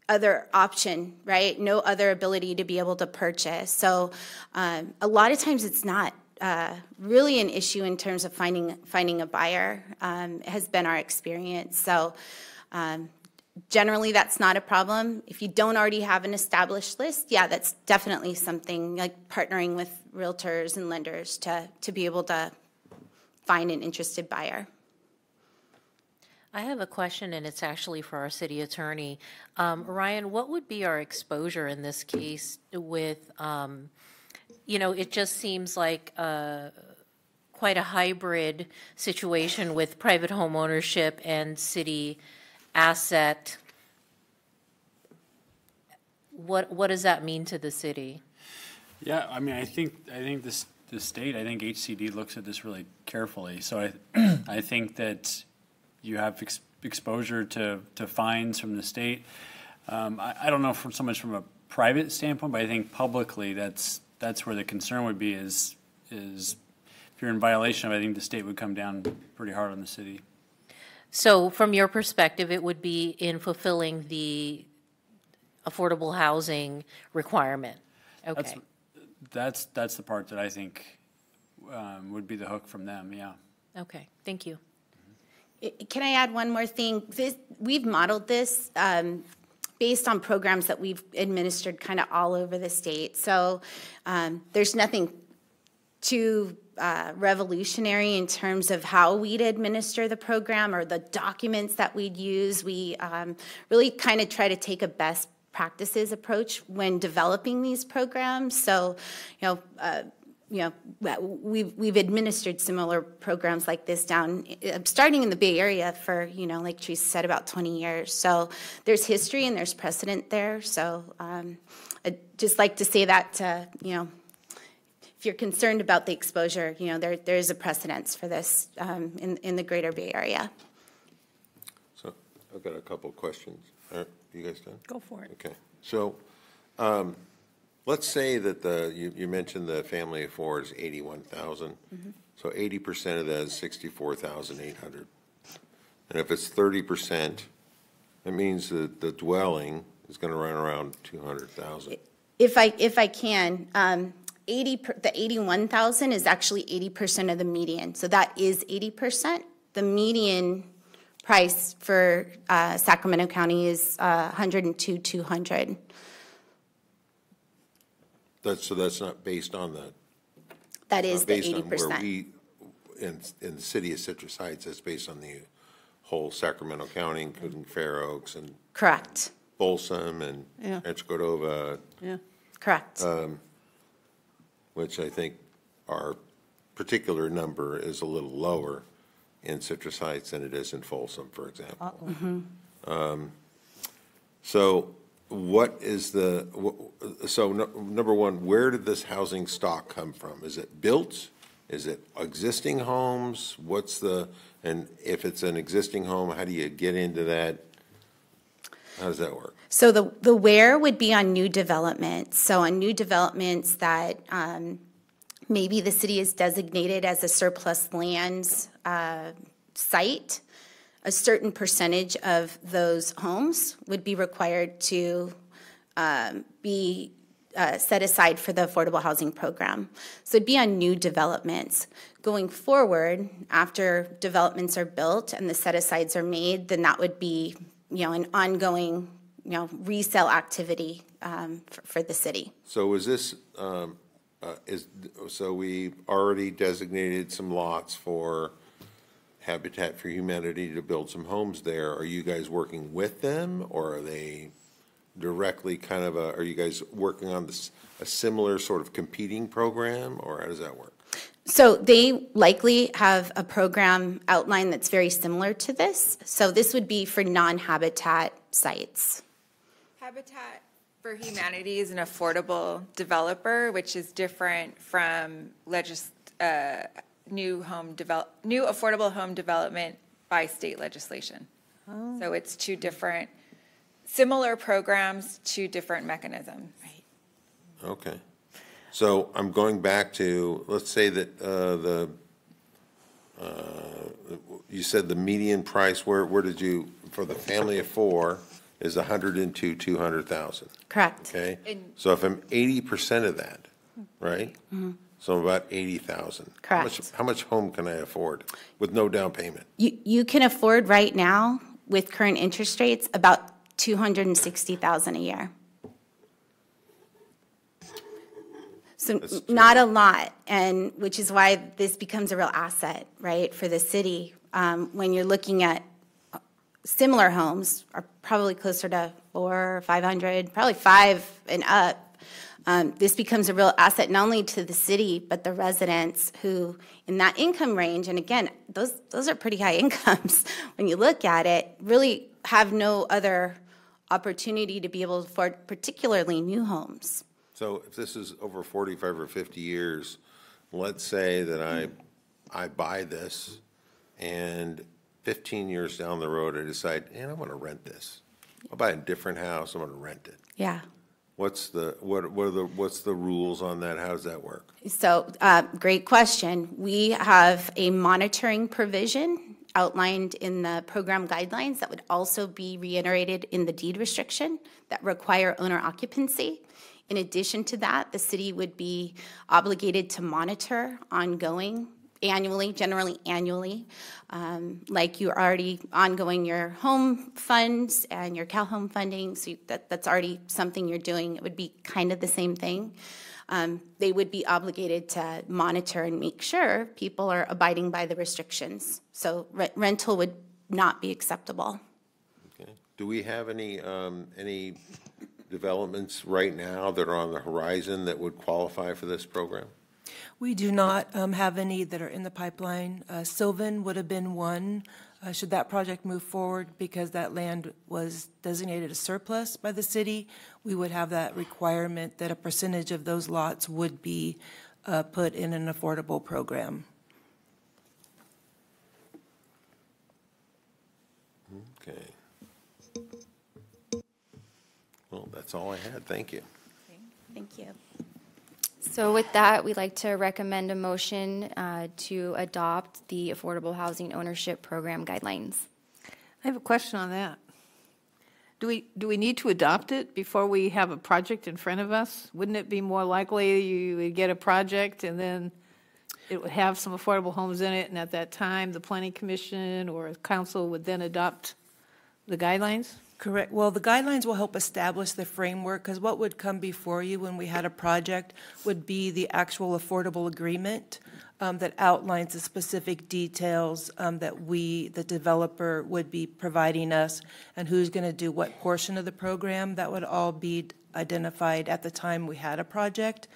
other option, right? No other ability to be able to purchase. So a lot of times it's not really an issue in terms of finding a buyer. Has been our experience. So generally that's not a problem. If you don't already have an established list, yeah, that's definitely something like partnering with realtors and lenders to be able to find an interested buyer. I have a question, and it's actually for our city attorney. Ryan, what would be our exposure in this case with, it just seems like quite a hybrid situation with private home ownership and city asset. What does that mean to the city? Yeah, I mean, I think the state, I think HCD looks at this really carefully. So I think that you have exposure to fines from the state. I don't know so much from a private standpoint, but I think publicly that's where the concern would be is if you're in violation of it, I think the state would come down pretty hard on the city. So from your perspective, it would be in fulfilling the affordable housing requirement. Okay. That's the part that I think would be the hook from them, yeah. Okay, thank you. Can I add one more thing? We've modeled this based on programs that we've administered kind of all over the state. So there's nothing too revolutionary in terms of how we'd administer the program or the documents that we'd use. We really kind of try to take a best practices approach when developing these programs. So, we've administered similar programs like this down, starting in the Bay Area for, like Teresa said, about 20 years. So there's history and there's precedent there. So I'd just like to say that, if you're concerned about the exposure, there is a precedence for this in the greater Bay Area. So I've got a couple of questions. Are you guys done? Go for it. Okay. So let's say that you mentioned the family of four is 81,000. Mm-hmm. So 80% of that is 64,800. And if it's 30%, that means that the dwelling is going to run around 200,000. If I can, the 81,000 is actually 80% of the median. So that is 80%. The median price for Sacramento County is $102,200. So that's not based on the. That is the 80%. Based on where we, in the city of Citrus Heights, that's based on the whole Sacramento County, including Fair Oaks and. Correct. Folsom and Rancho Cordova. Yeah. Correct. Which I think our particular number is a little lower in Citrus Heights than it is in Folsom, for example. Mm-hmm. So what is number one, where did this housing stock come from? Is it built? Is it existing homes? And if it's an existing home, how do you get into that? How does that work? So the where would be on new developments. So on new developments that maybe the city is designated as a surplus lands site, a certain percentage of those homes would be required to be set aside for the affordable housing program. So it'd be on new developments. Going forward, after developments are built and the set-asides are made, then that would be an ongoing resale activity for the city. So is this, so we've already designated some lots for Habitat for Humanity to build some homes there. Are you guys working with them, or are they directly are you guys working on a similar sort of competing program, or how does that work? So they likely have a program outline that's very similar to this. So this would be for non-habitat sites. Habitat for Humanity is an affordable developer, which is different from new affordable home development by state legislation. Oh. So it's two different, similar programs, two different mechanisms. Right. Okay. So I'm going back to, let's say that you said the median price, where did you, for the family of four, is 102, 200,000. Correct. Okay? So if I'm 80% of that, right? Mm-hmm. So I'm about 80,000. Correct. How much home can I afford with no down payment? You can afford right now, with current interest rates, about $260,000 a year. So not a lot, and which is why this becomes a real asset, right, for the city. When you're looking at similar homes, are probably closer to 400 or 500, probably 5 and up. This becomes a real asset not only to the city, but the residents who, in that income range, and again, those are pretty high incomes when you look at it, really have no other opportunity to be able to afford particularly new homes. So if this is over 45 or 50 years, let's say that I buy this and 15 years down the road I decide, I want to rent this. I'll buy a different house, I'm going to rent it. Yeah. What's the rules on that? How does that work? So, great question. We have a monitoring provision outlined in the program guidelines that would also be reiterated in the deed restriction that require owner occupancy. In addition to that, the city would be obligated to monitor ongoing, annually, generally annually, like you already ongoing your home funds and your Cal Home funding, so that's already something you're doing. It would be kind of the same thing. They would be obligated to monitor and make sure people are abiding by the restrictions. So rental would not be acceptable. Okay. Do we have any developments right now that are on the horizon that would qualify for this program? We do not have any that are in the pipeline. Sylvan would have been one, should that project move forward, because that land was designated a surplus by the city. We would have that requirement that a percentage of those lots would be put in an affordable program. Okay. Well, that's all I had. Thank you. Thank you. So with that, we'd like to recommend a motion to adopt the Affordable Housing Ownership Program guidelines. I have a question on that. Do we need to adopt it before we have a project in front of us? Wouldn't it be more likely you would get a project and then it would have some affordable homes in it, and at that time, the Planning Commission or council would then adopt the guidelines? Correct. Well, the guidelines will help establish the framework, because what would come before you when we had a project would be the actual affordable agreement that outlines the specific details that the developer would be providing us, and who's going to do what portion of the program. That would all be identified at the time we had a project.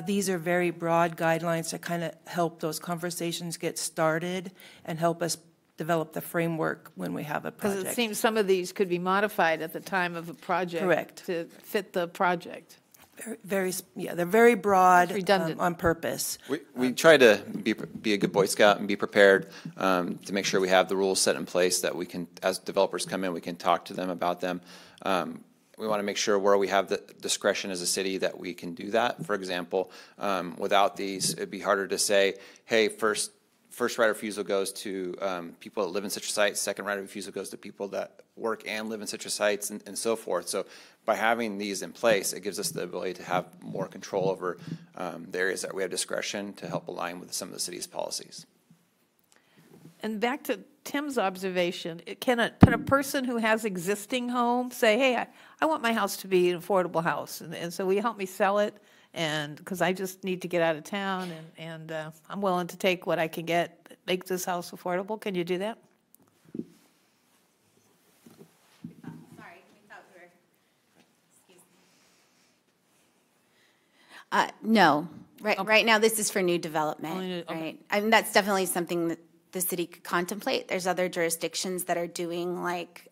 These are very broad guidelines to kind of help those conversations get started and help us develop the framework when we have a project. Because it seems some of these could be modified at the time of a project. Correct. To fit the project. They're very broad, redundant. On purpose. We try to be a good Boy Scout and be prepared to make sure we have the rules set in place that we can, as developers come in, we can talk to them about them. We want to make sure where we have the discretion as a city that we can do that. For example, without these, it'd be harder to say, hey, first right of refusal goes to people that live in Citrus Heights, second right of refusal goes to people that work and live in Citrus Heights, and so forth. So by having these in place, it gives us the ability to have more control over the areas that we have discretion to help align with some of the city's policies. And back to Tim's observation, can a person who has existing home say, hey, I want my house to be an affordable house, and so will you help me sell it? And because I just need to get out of town, and I'm willing to take what I can get, make this house affordable. Can you do that? Sorry, we thought we were. Excuse me. No, Right now, this is for new development, Only okay. right? I mean, that's definitely something that the city could contemplate. There's other jurisdictions that are doing like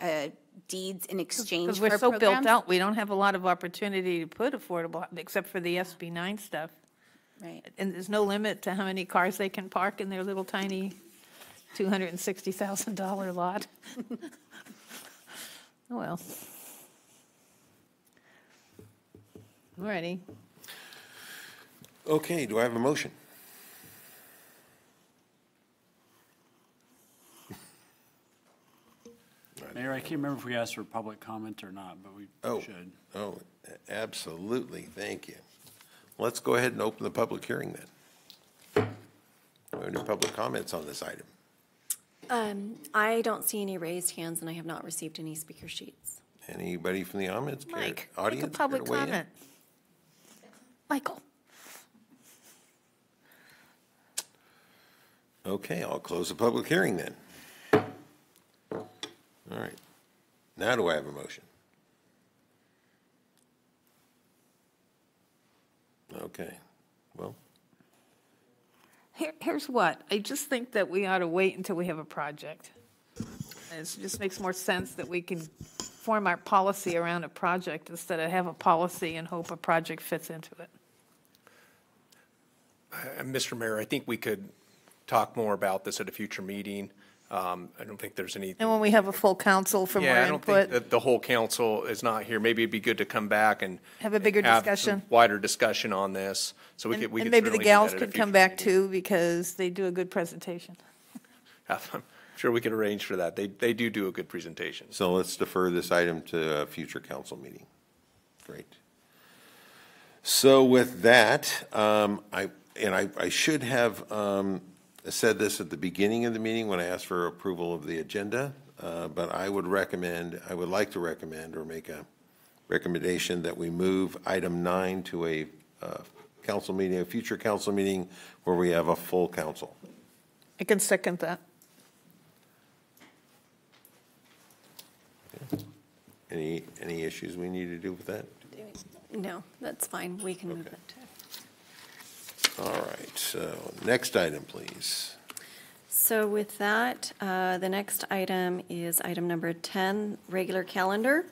deeds in exchange Because for we're so programs. built out, we don't have a lot of opportunity to put affordable, except for the SB 9 stuff. Right. And there's no limit to how many cars they can park in their little tiny $260,000 lot. Oh, well. All righty. Okay, do I have a motion? Mayor, I can't remember if we asked for public comment or not, but we should. Oh, absolutely, thank you. Let's go ahead and open the public hearing then. Are there any public comments on this item? I don't see any raised hands, and I have not received any speaker sheets. Anybody from the audience? Mike, audience make a public care to weigh in? comment. Michael. Okay, I'll close the public hearing then. All right. Now do I have a motion? Okay, well, Here's what, I just think that we ought to wait until we have a project. It just makes more sense that we can form our policy around a project instead of have a policy and hope a project fits into it. Mr. Mayor, I think we could talk more about this at a future meeting. I don't think there's any. And when we have a full council for more Yeah, I don't think input, that the whole council is not here. Maybe it'd be good to come back and have a bigger have discussion. some wider discussion on this. So we And could maybe the certainly do gals that at a could come future back meeting. too, because they do a good presentation. I'm sure we could arrange for that. They do a good presentation. so let's defer this item to a future council meeting. Great. So with that, I should have said this at the beginning of the meeting when I asked for approval of the agenda, but I would like to recommend or make a recommendation that we move item 9 to a council meeting, a future council meeting where we have a full council. I can second that. Any issues we need to do with that? No, that's fine. We can move it. All right, so next item, please. So with that, the next item is item number 10, regular calendar.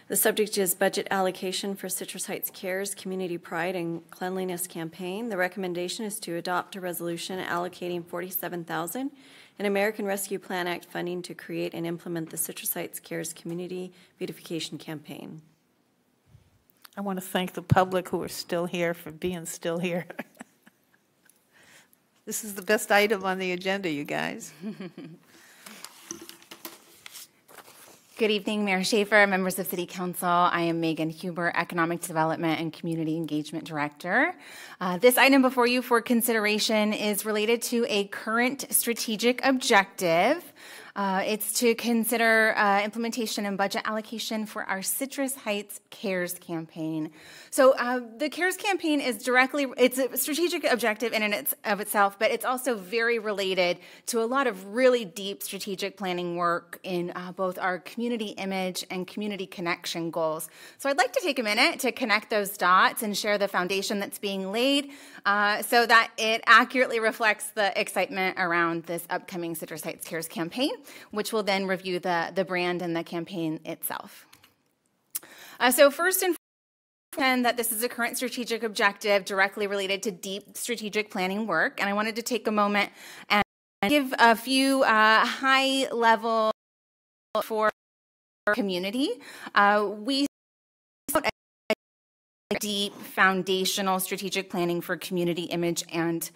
The subject is budget allocation for Citrus Heights Cares Community Pride and Cleanliness Campaign. The recommendation is to adopt a resolution allocating $47,000 in American Rescue Plan Act funding to create and implement the Citrus Heights Cares Community Beautification Campaign. I want to thank the public who are still here for being still here. This is the best item on the agenda, you guys. Good evening, Mayor Schaefer, members of City Council. I am Megan Huber, Economic Development and Community Engagement Director. This item before you for consideration is related to a current strategic objective. It's to consider implementation and budget allocation for our Citrus Heights CARES campaign. So the CARES campaign is it's a strategic objective in and of itself, but it's also very related to a lot of really deep strategic planning work in both our community image and community connection goals. So I'd like to take a minute to connect those dots and share the foundation that's being laid so that it accurately reflects the excitement around this upcoming Citrus Heights CARES campaign, which will then review the brand and the campaign itself. So first and foremost, that this is a current strategic objective directly related to deep strategic planning work, and I wanted to take a moment and give a few high level for our community. We deep foundational strategic planning for community image and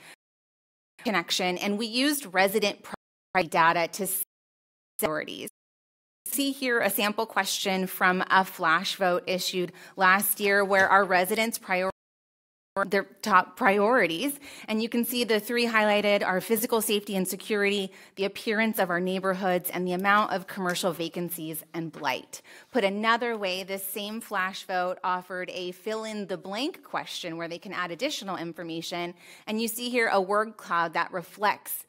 connection, and we used resident data to set priorities. See here a sample question from a flash vote issued last year where our residents their top priorities, and you can see the three highlighted are physical safety and security, the appearance of our neighborhoods, and the amount of commercial vacancies and blight. Put another way, this same flash vote offered a fill-in-the-blank question where they can add additional information, and you see here a word cloud that reflects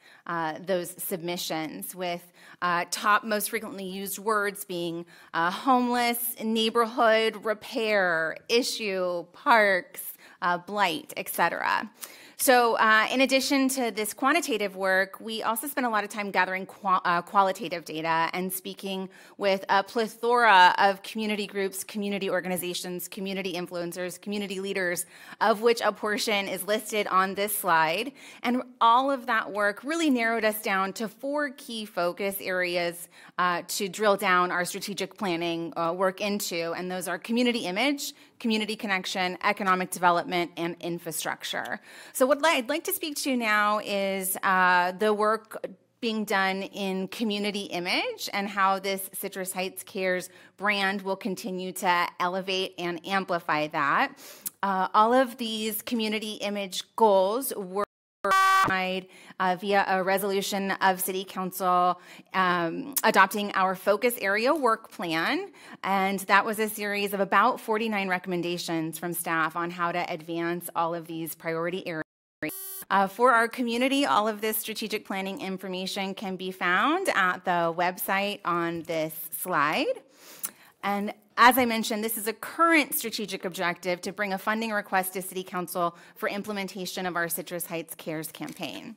those submissions with top most frequently used words being homeless, neighborhood, repair, issue, parks, blight, etc. So in addition to this quantitative work, we also spent a lot of time gathering qualitative data and speaking with a plethora of community groups, community organizations, community influencers, community leaders, of which a portion is listed on this slide. And all of that work really narrowed us down to 4 key focus areas to drill down our strategic planning work into, and those are community image, community connection, economic development, and infrastructure. So what I'd like to speak to now is the work being done in community image and how this Citrus Heights Cares brand will continue to elevate and amplify that. All of these community image goals were via a resolution of City Council adopting our focus area work plan, and that was a series of about 49 recommendations from staff on how to advance all of these priority areas. For our community, all of this strategic planning information can be found at the website on this slide. And as I mentioned, this is a current strategic objective to bring a funding request to City Council for implementation of our Citrus Heights Cares campaign.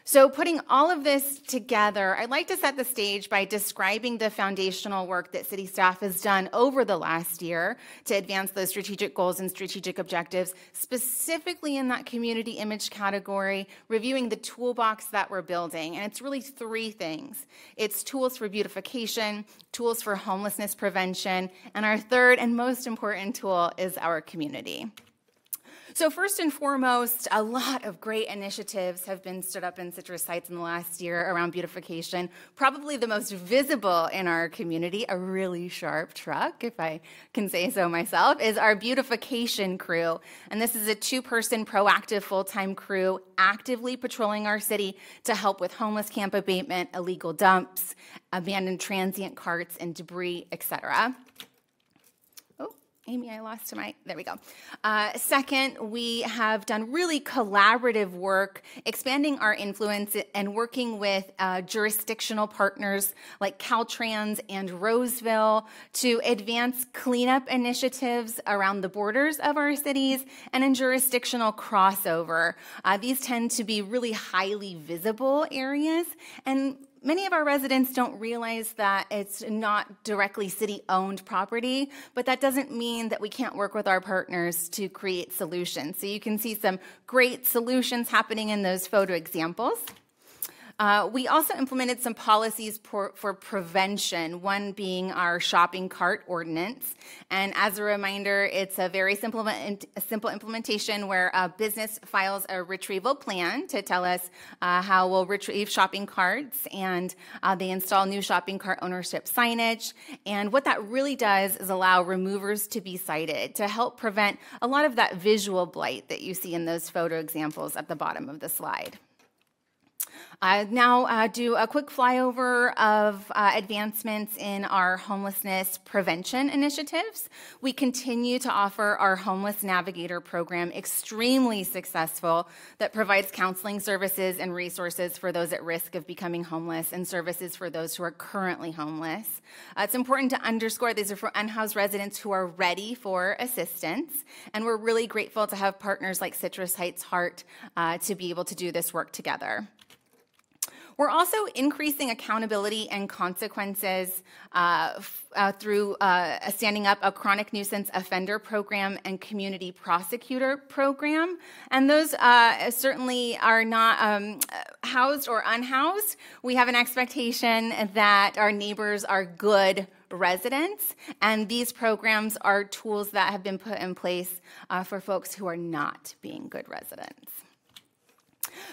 So putting all of this together, I'd like to set the stage by describing the foundational work that city staff has done over the last year to advance those strategic goals and strategic objectives, specifically in that community image category, reviewing the toolbox that we're building. And it's really 3 things. It's tools for beautification, tools for homelessness prevention, and our third and most important tool is our community. So first and foremost, a lot of great initiatives have been stood up in Citrus Heights in the last year around beautification. Probably the most visible in our community, a really sharp truck, if I can say so myself, is our beautification crew. And this is a 2-person proactive full-time crew actively patrolling our city to help with homeless camp abatement, illegal dumps, abandoned transient carts and debris, etc. Amy, I lost there we go. Second, we have done really collaborative work, expanding our influence and working with jurisdictional partners like Caltrans and Roseville to advance cleanup initiatives around the borders of our cities and in jurisdictional crossover. These tend to be really highly visible areas, and many of our residents don't realize that it's not directly city-owned property, but that doesn't mean that we can't work with our partners to create solutions. So you can see some great solutions happening in those photo examples. We also implemented some policies for prevention, one being our shopping cart ordinance. And as a reminder, it's a very simple implementation where a business files a retrieval plan to tell us how we'll retrieve shopping carts, and they install new shopping cart ownership signage. And what that really does is allow removers to be cited to help prevent a lot of that visual blight that you see in those photo examples at the bottom of the slide. Now do a quick flyover of advancements in our homelessness prevention initiatives. We continue to offer our Homeless Navigator program, extremely successful, that provides counseling services and resources for those at risk of becoming homeless and services for those who are currently homeless. It's important to underscore these are for unhoused residents who are ready for assistance, and we're really grateful to have partners like Citrus Heights Heart to be able to do this work together. We're also increasing accountability and consequences through standing up a chronic nuisance offender program and community prosecutor program. And those certainly are not housed or unhoused. We have an expectation that our neighbors are good residents, and these programs are tools that have been put in place for folks who are not being good residents.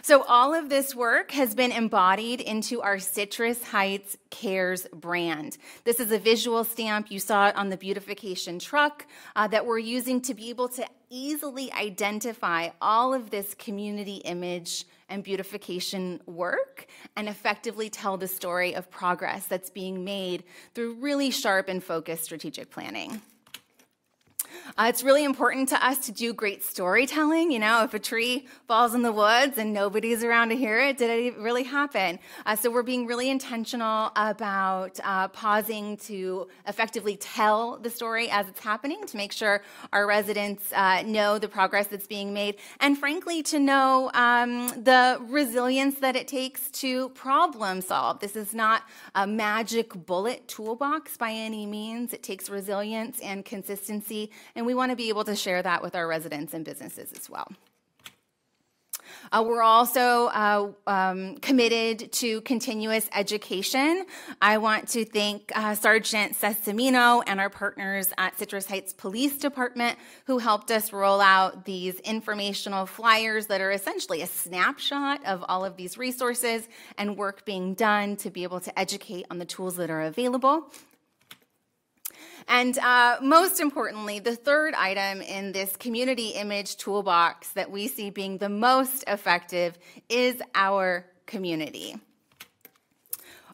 So all of this work has been embodied into our Citrus Heights Cares brand. This is a visual stamp. You saw it on the beautification truck that we're using to be able to easily identify all of this community image and beautification work and effectively tell the story of progress that's being made through really sharp and focused strategic planning. It's really important to us to do great storytelling. You know, if a tree falls in the woods and nobody's around to hear it, did it really happen? So we're being really intentional about pausing to effectively tell the story as it's happening, to make sure our residents know the progress that's being made, and frankly, to know the resilience that it takes to problem solve. This is not a magic bullet toolbox by any means. It takes resilience and consistency, and we want to be able to share that with our residents and businesses as well. We're also committed to continuous education. I want to thank Sergeant Sessamino and our partners at Citrus Heights Police Department who helped us roll out these informational flyers that are essentially a snapshot of all of these resources and work being done to be able to educate on the tools that are available. And most importantly, the third item in this community image toolbox that we see being the most effective is our community.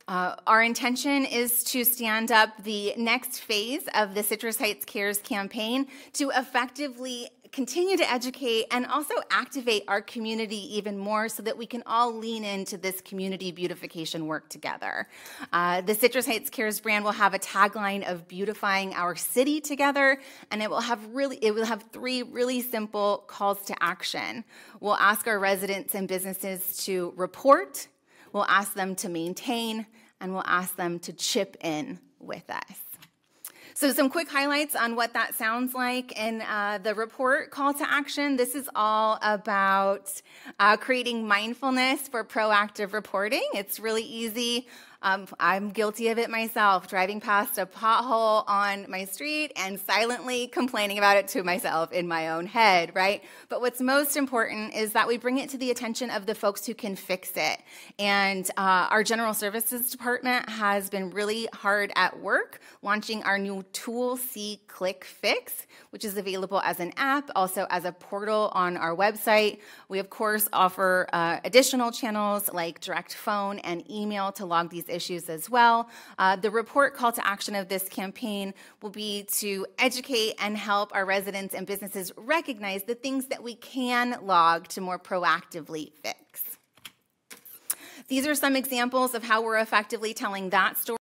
Our intention is to stand up the next phase of the Citrus Heights Cares campaign to effectively continue to educate and also activate our community even more so that we can all lean into this community beautification work together. The Citrus Heights Cares brand will have a tagline of beautifying our city together, and it will have three really simple calls to action. We'll ask our residents and businesses to report, we'll ask them to maintain, and we'll ask them to chip in with us. So some quick highlights on what that sounds like in the report call to action. This is all about creating mindfulness for proactive reporting. It's really easy. I'm guilty of it myself, driving past a pothole on my street and silently complaining about it to myself in my own head, right? But what's most important is that we bring it to the attention of the folks who can fix it. And our General Services Department has been really hard at work launching our new tool, See, Click, Fix, which is available as an app, also as a portal on our website. We, of course, offer additional channels like direct phone and email to log these issues as well. The report call to action of this campaign will be to educate and help our residents and businesses recognize the things that we can log to more proactively fix. These are some examples of how we're effectively telling that story.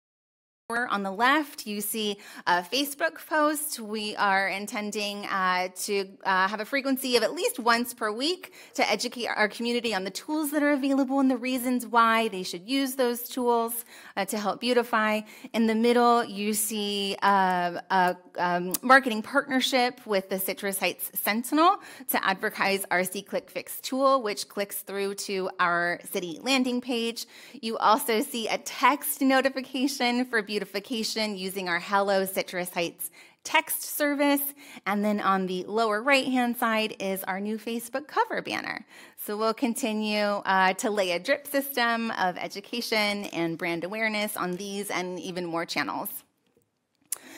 On the left, you see a Facebook post. We are intending to have a frequency of at least once per week to educate our community on the tools that are available and the reasons why they should use those tools to help beautify. In the middle, you see a marketing partnership with the Citrus Heights Sentinel to advertise our See, Click, Fix tool, which clicks through to our city landing page. You also see a text notification for beautification using our Hello Citrus Heights text service. And then on the lower right-hand side is our new Facebook cover banner. So we'll continue to lay a drip system of education and brand awareness on these and even more channels.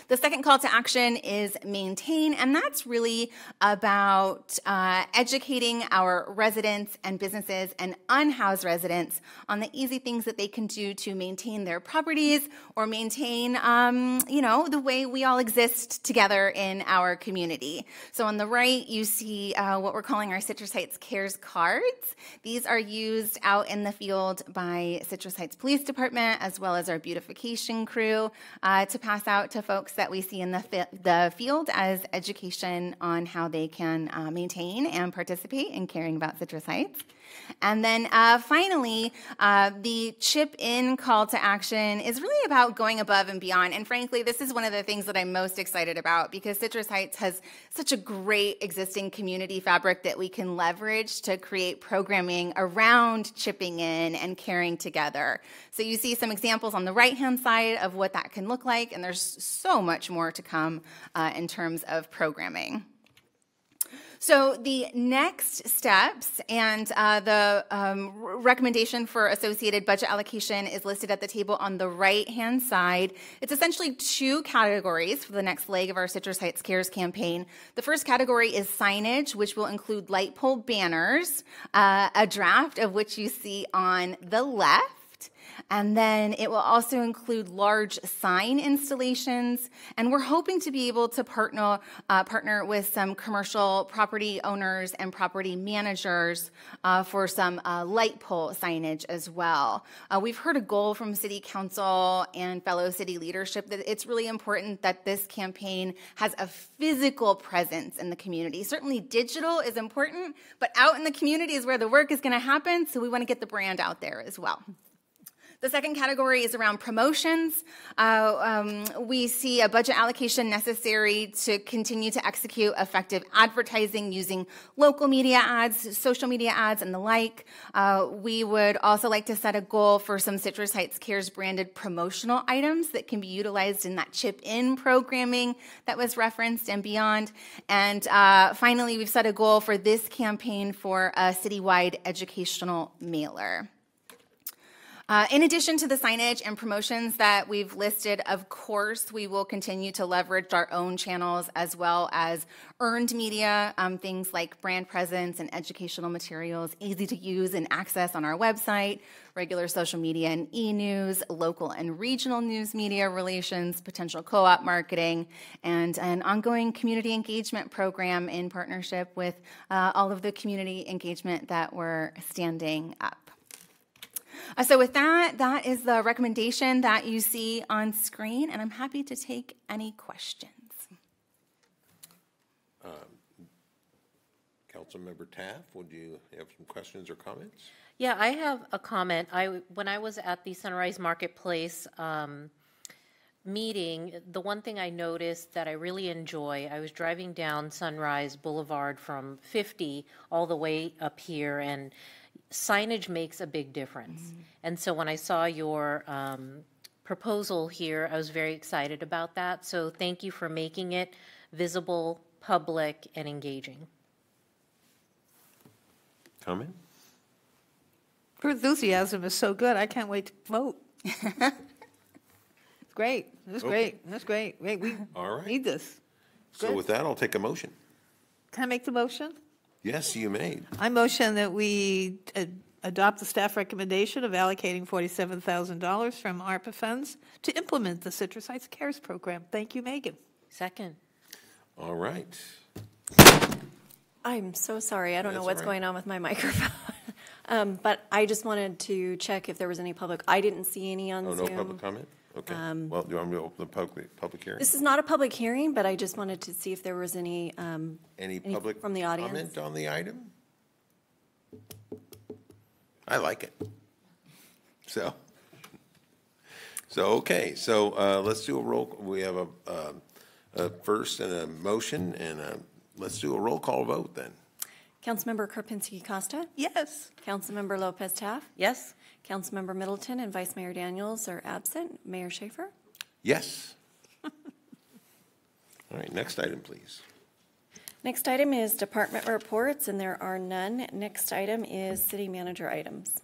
The second call to action is maintain, and that's really about educating our residents and businesses and unhoused residents on the easy things that they can do to maintain their properties or maintain, the way we all exist together in our community. So on the right, you see what we're calling our Citrus Heights Cares cards. These are used out in the field by Citrus Heights Police Department as well as our beautification crew to pass out to folks that we see in the field as education on how they can maintain and participate in caring about Citrus Heights. And then finally, the chip in call to action is really about going above and beyond. And frankly, this is one of the things that I'm most excited about because Citrus Heights has such a great existing community fabric that we can leverage to create programming around chipping in and caring together. So you see some examples on the right-hand side of what that can look like, and there's so much more to come in terms of programming. So the next steps and the recommendation for associated budget allocation is listed at the table on the right-hand side. It's essentially two categories for the next leg of our Citrus Heights Cares campaign. The first category is signage, which will include light pole banners, a draft of which you see on the left. project. And then it will also include large sign installations, and we're hoping to be able to partner with some commercial property owners and property managers for some light pole signage as well. We've heard a goal from City Council and fellow city leadership that it's really important that this campaign has a physical presence in the community. Certainly digital is important, but out in the community is where the work is going to happen, so we want to get the brand out there as well. The second category is around promotions. We see a budget allocation necessary to continue to execute effective advertising using local media ads, social media ads, and the like. We would also like to set a goal for some Citrus Heights Cares branded promotional items that can be utilized in that chip-in programming that was referenced and beyond. And finally, we've set a goal for this campaign for a citywide educational mailer. In addition to the signage and promotions that we've listed, of course, we will continue to leverage our own channels as well as earned media, things like brand presence and educational materials, easy to use and access on our website, regular social media and e-news, local and regional news media relations, potential co-op marketing, and an ongoing community engagement program in partnership with all of the community engagement that we're standing up. So with that, that is the recommendation that you see on screen, and I'm happy to take any questions. Councilmember Taft, would you have some questions or comments? Yeah, I have a comment. When I was at the Sunrise Marketplace meeting, the one thing I noticed that I really enjoy, I was driving down Sunrise Boulevard from 50 all the way up here, and signage makes a big difference. Mm-hmm. And so when I saw your proposal here, I was very excited about that. So thank you for making it visible, public, and engaging. Comment? Her enthusiasm is so good, I can't wait to vote. It's great. That's great. That's great. We All right. need this. So with that, I'll take a motion. Can I make the motion? Yes, you may. I motion that we adopt the staff recommendation of allocating $47,000 from ARPA funds to implement the Citrus Heights Cares program. Thank you, Megan. Second. All right. I'm so sorry. I don't know That's what's all right. going on with my microphone. But I just wanted to check if there was any public. I didn't see any on Zoom. No public comment? Okay. Well, do you want me to open the public hearing? This is not a public hearing, but I just wanted to see if there was any Public from the audience. comment on the item? I like it. So okay. So let's do a roll. We have a first and a motion, and let's do a roll call vote then. Councilmember Karpinski-Costa? Yes. Councilmember Lopez Taft? Yes. Councilmember Middleton and Vice Mayor Daniels are absent. Mayor Schaefer? Yes. All right. Next item, please. Next item is department reports, and there are none. Next item is city manager items.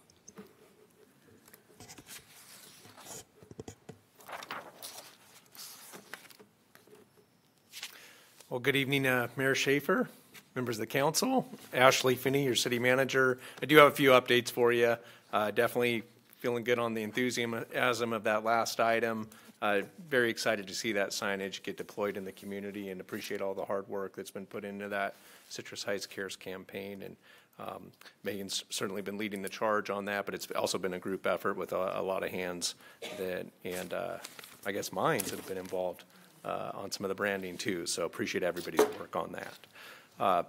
Well, good evening, Mayor Schaefer, members of the council, Ashley Finney, your city manager. I do have a few updates for you. Definitely feeling good on the enthusiasm of that last item. Very excited to see that signage get deployed in the community and appreciate all the hard work that's been put into that Citrus Heights Cares campaign. And Megan's certainly been leading the charge on that, but it's also been a group effort with a lot of hands and I guess minds that have been involved on some of the branding too. So appreciate everybody's work on that.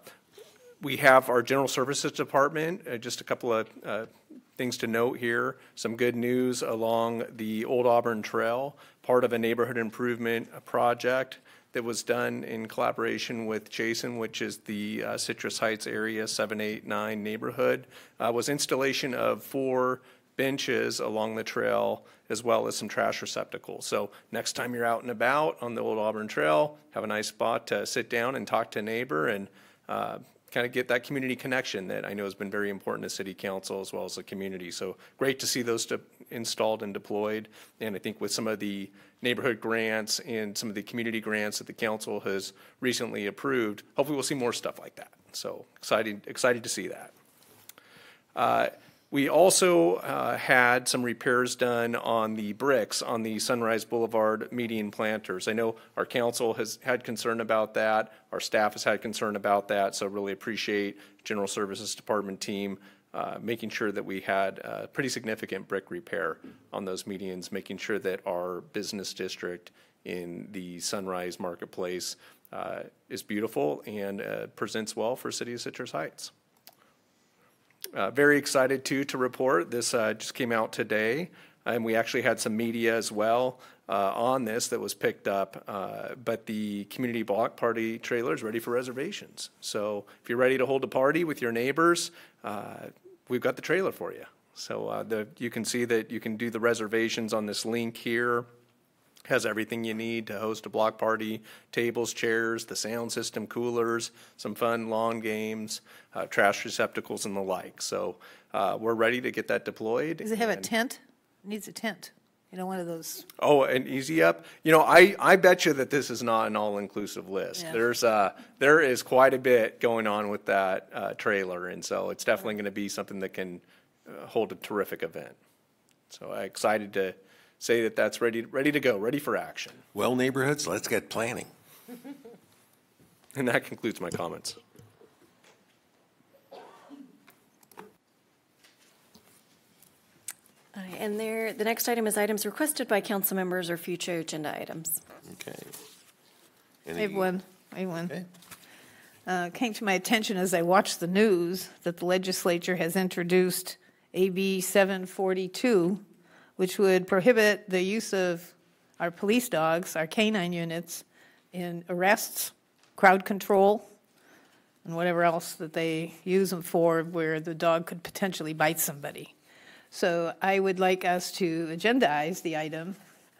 We have our General Services Department, just a couple of things to note here. Some good news along the Old Auburn Trail, part of a neighborhood improvement project that was done in collaboration with Jason, which is the Citrus Heights area 789 neighborhood, was installation of 4 benches along the trail as well as some trash receptacles. So next time you're out and about on the Old Auburn Trail, have a nice spot to sit down and talk to a neighbor and kind of get that community connection that I know has been very important to City Council as well as the community. So great to see those installed and deployed. And I think with some of the neighborhood grants and some of the community grants that the council has recently approved, hopefully we'll see more stuff like that. So excited to see that. We also had some repairs done on the bricks on the Sunrise Boulevard median planters. I know our council has had concern about that. Our staff has had concern about that. So really appreciate General Services Department team making sure that we had a pretty significant brick repair on those medians, making sure that our business district in the Sunrise Marketplace is beautiful and presents well for City of Citrus Heights. Very excited to report this just came out today, and we actually had some media as well on this that was picked up. But the community block party trailer is ready for reservations. So if you're ready to hold a party with your neighbors, we've got the trailer for you. So you can see that you can do the reservations on this link here. Has everything you need to host a block party, tables, chairs, the sound system, coolers, some fun lawn games, trash receptacles and the like. So we're ready to get that deployed. Does it have a tent? It needs a tent. You know, one of those. Oh, an easy up. You know, I bet you that this is not an all-inclusive list. Yeah. There is quite a bit going on with that trailer, and so it's definitely going to be something that can hold a terrific event. So I'm excited to say that that's ready to go, ready for action. Well, neighborhoods, let's get planning. And that concludes my comments. And the next item is items requested by council members or future agenda items. Okay. I have one. Came to my attention as I watched the news that the legislature has introduced AB 742, which would prohibit the use of our police dogs, our canine units, in arrests, crowd control, and whatever else that they use them for where the dog could potentially bite somebody. So I would like us to agendize the item,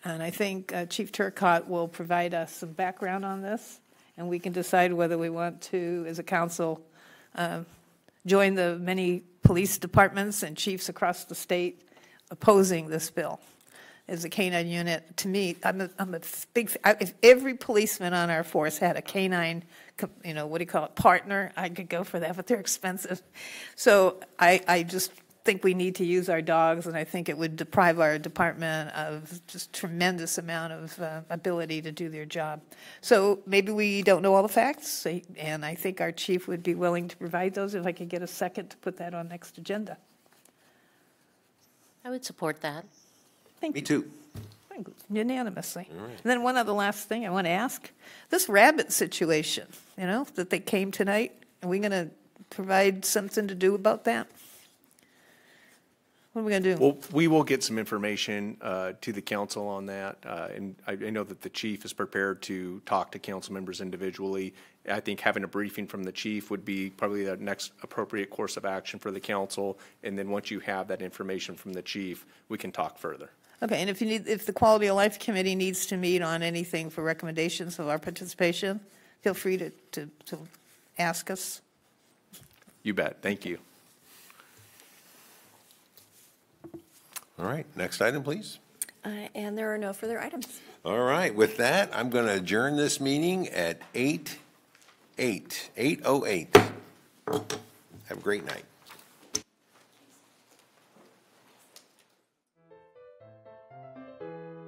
and I think Chief Turcotte will provide us some background on this, and we can decide whether we want to, as a council, join the many police departments and chiefs across the state opposing this bill. As a canine unit, to me, I'm a big. If every policeman on our force had a canine, partner, I could go for that, but they're expensive. So I just think we need to use our dogs, and I think it would deprive our department of just tremendous amount of ability to do their job. So maybe we don't know all the facts, and I think our chief would be willing to provide those if I could get a second to put that on next agenda. I would support that. Thank Me you. too. Unanimously. All right. And then one other last thing I want to ask. This rabbit situation, that they came tonight, are we going to provide something to do about that? What are we going to do? Well, we will get some information to the council on that, and I know that the chief is prepared to talk to council members individually. I think having a briefing from the chief would be probably the next appropriate course of action for the council, and then once you have that information from the chief, we can talk further. Okay, and if the Quality of Life Committee needs to meet on anything for recommendations of our participation, feel free to ask us. You bet. Thank you. All right, next item, please. And there are no further items. All right, with that, I'm going to adjourn this meeting at 8:08. Have a great night.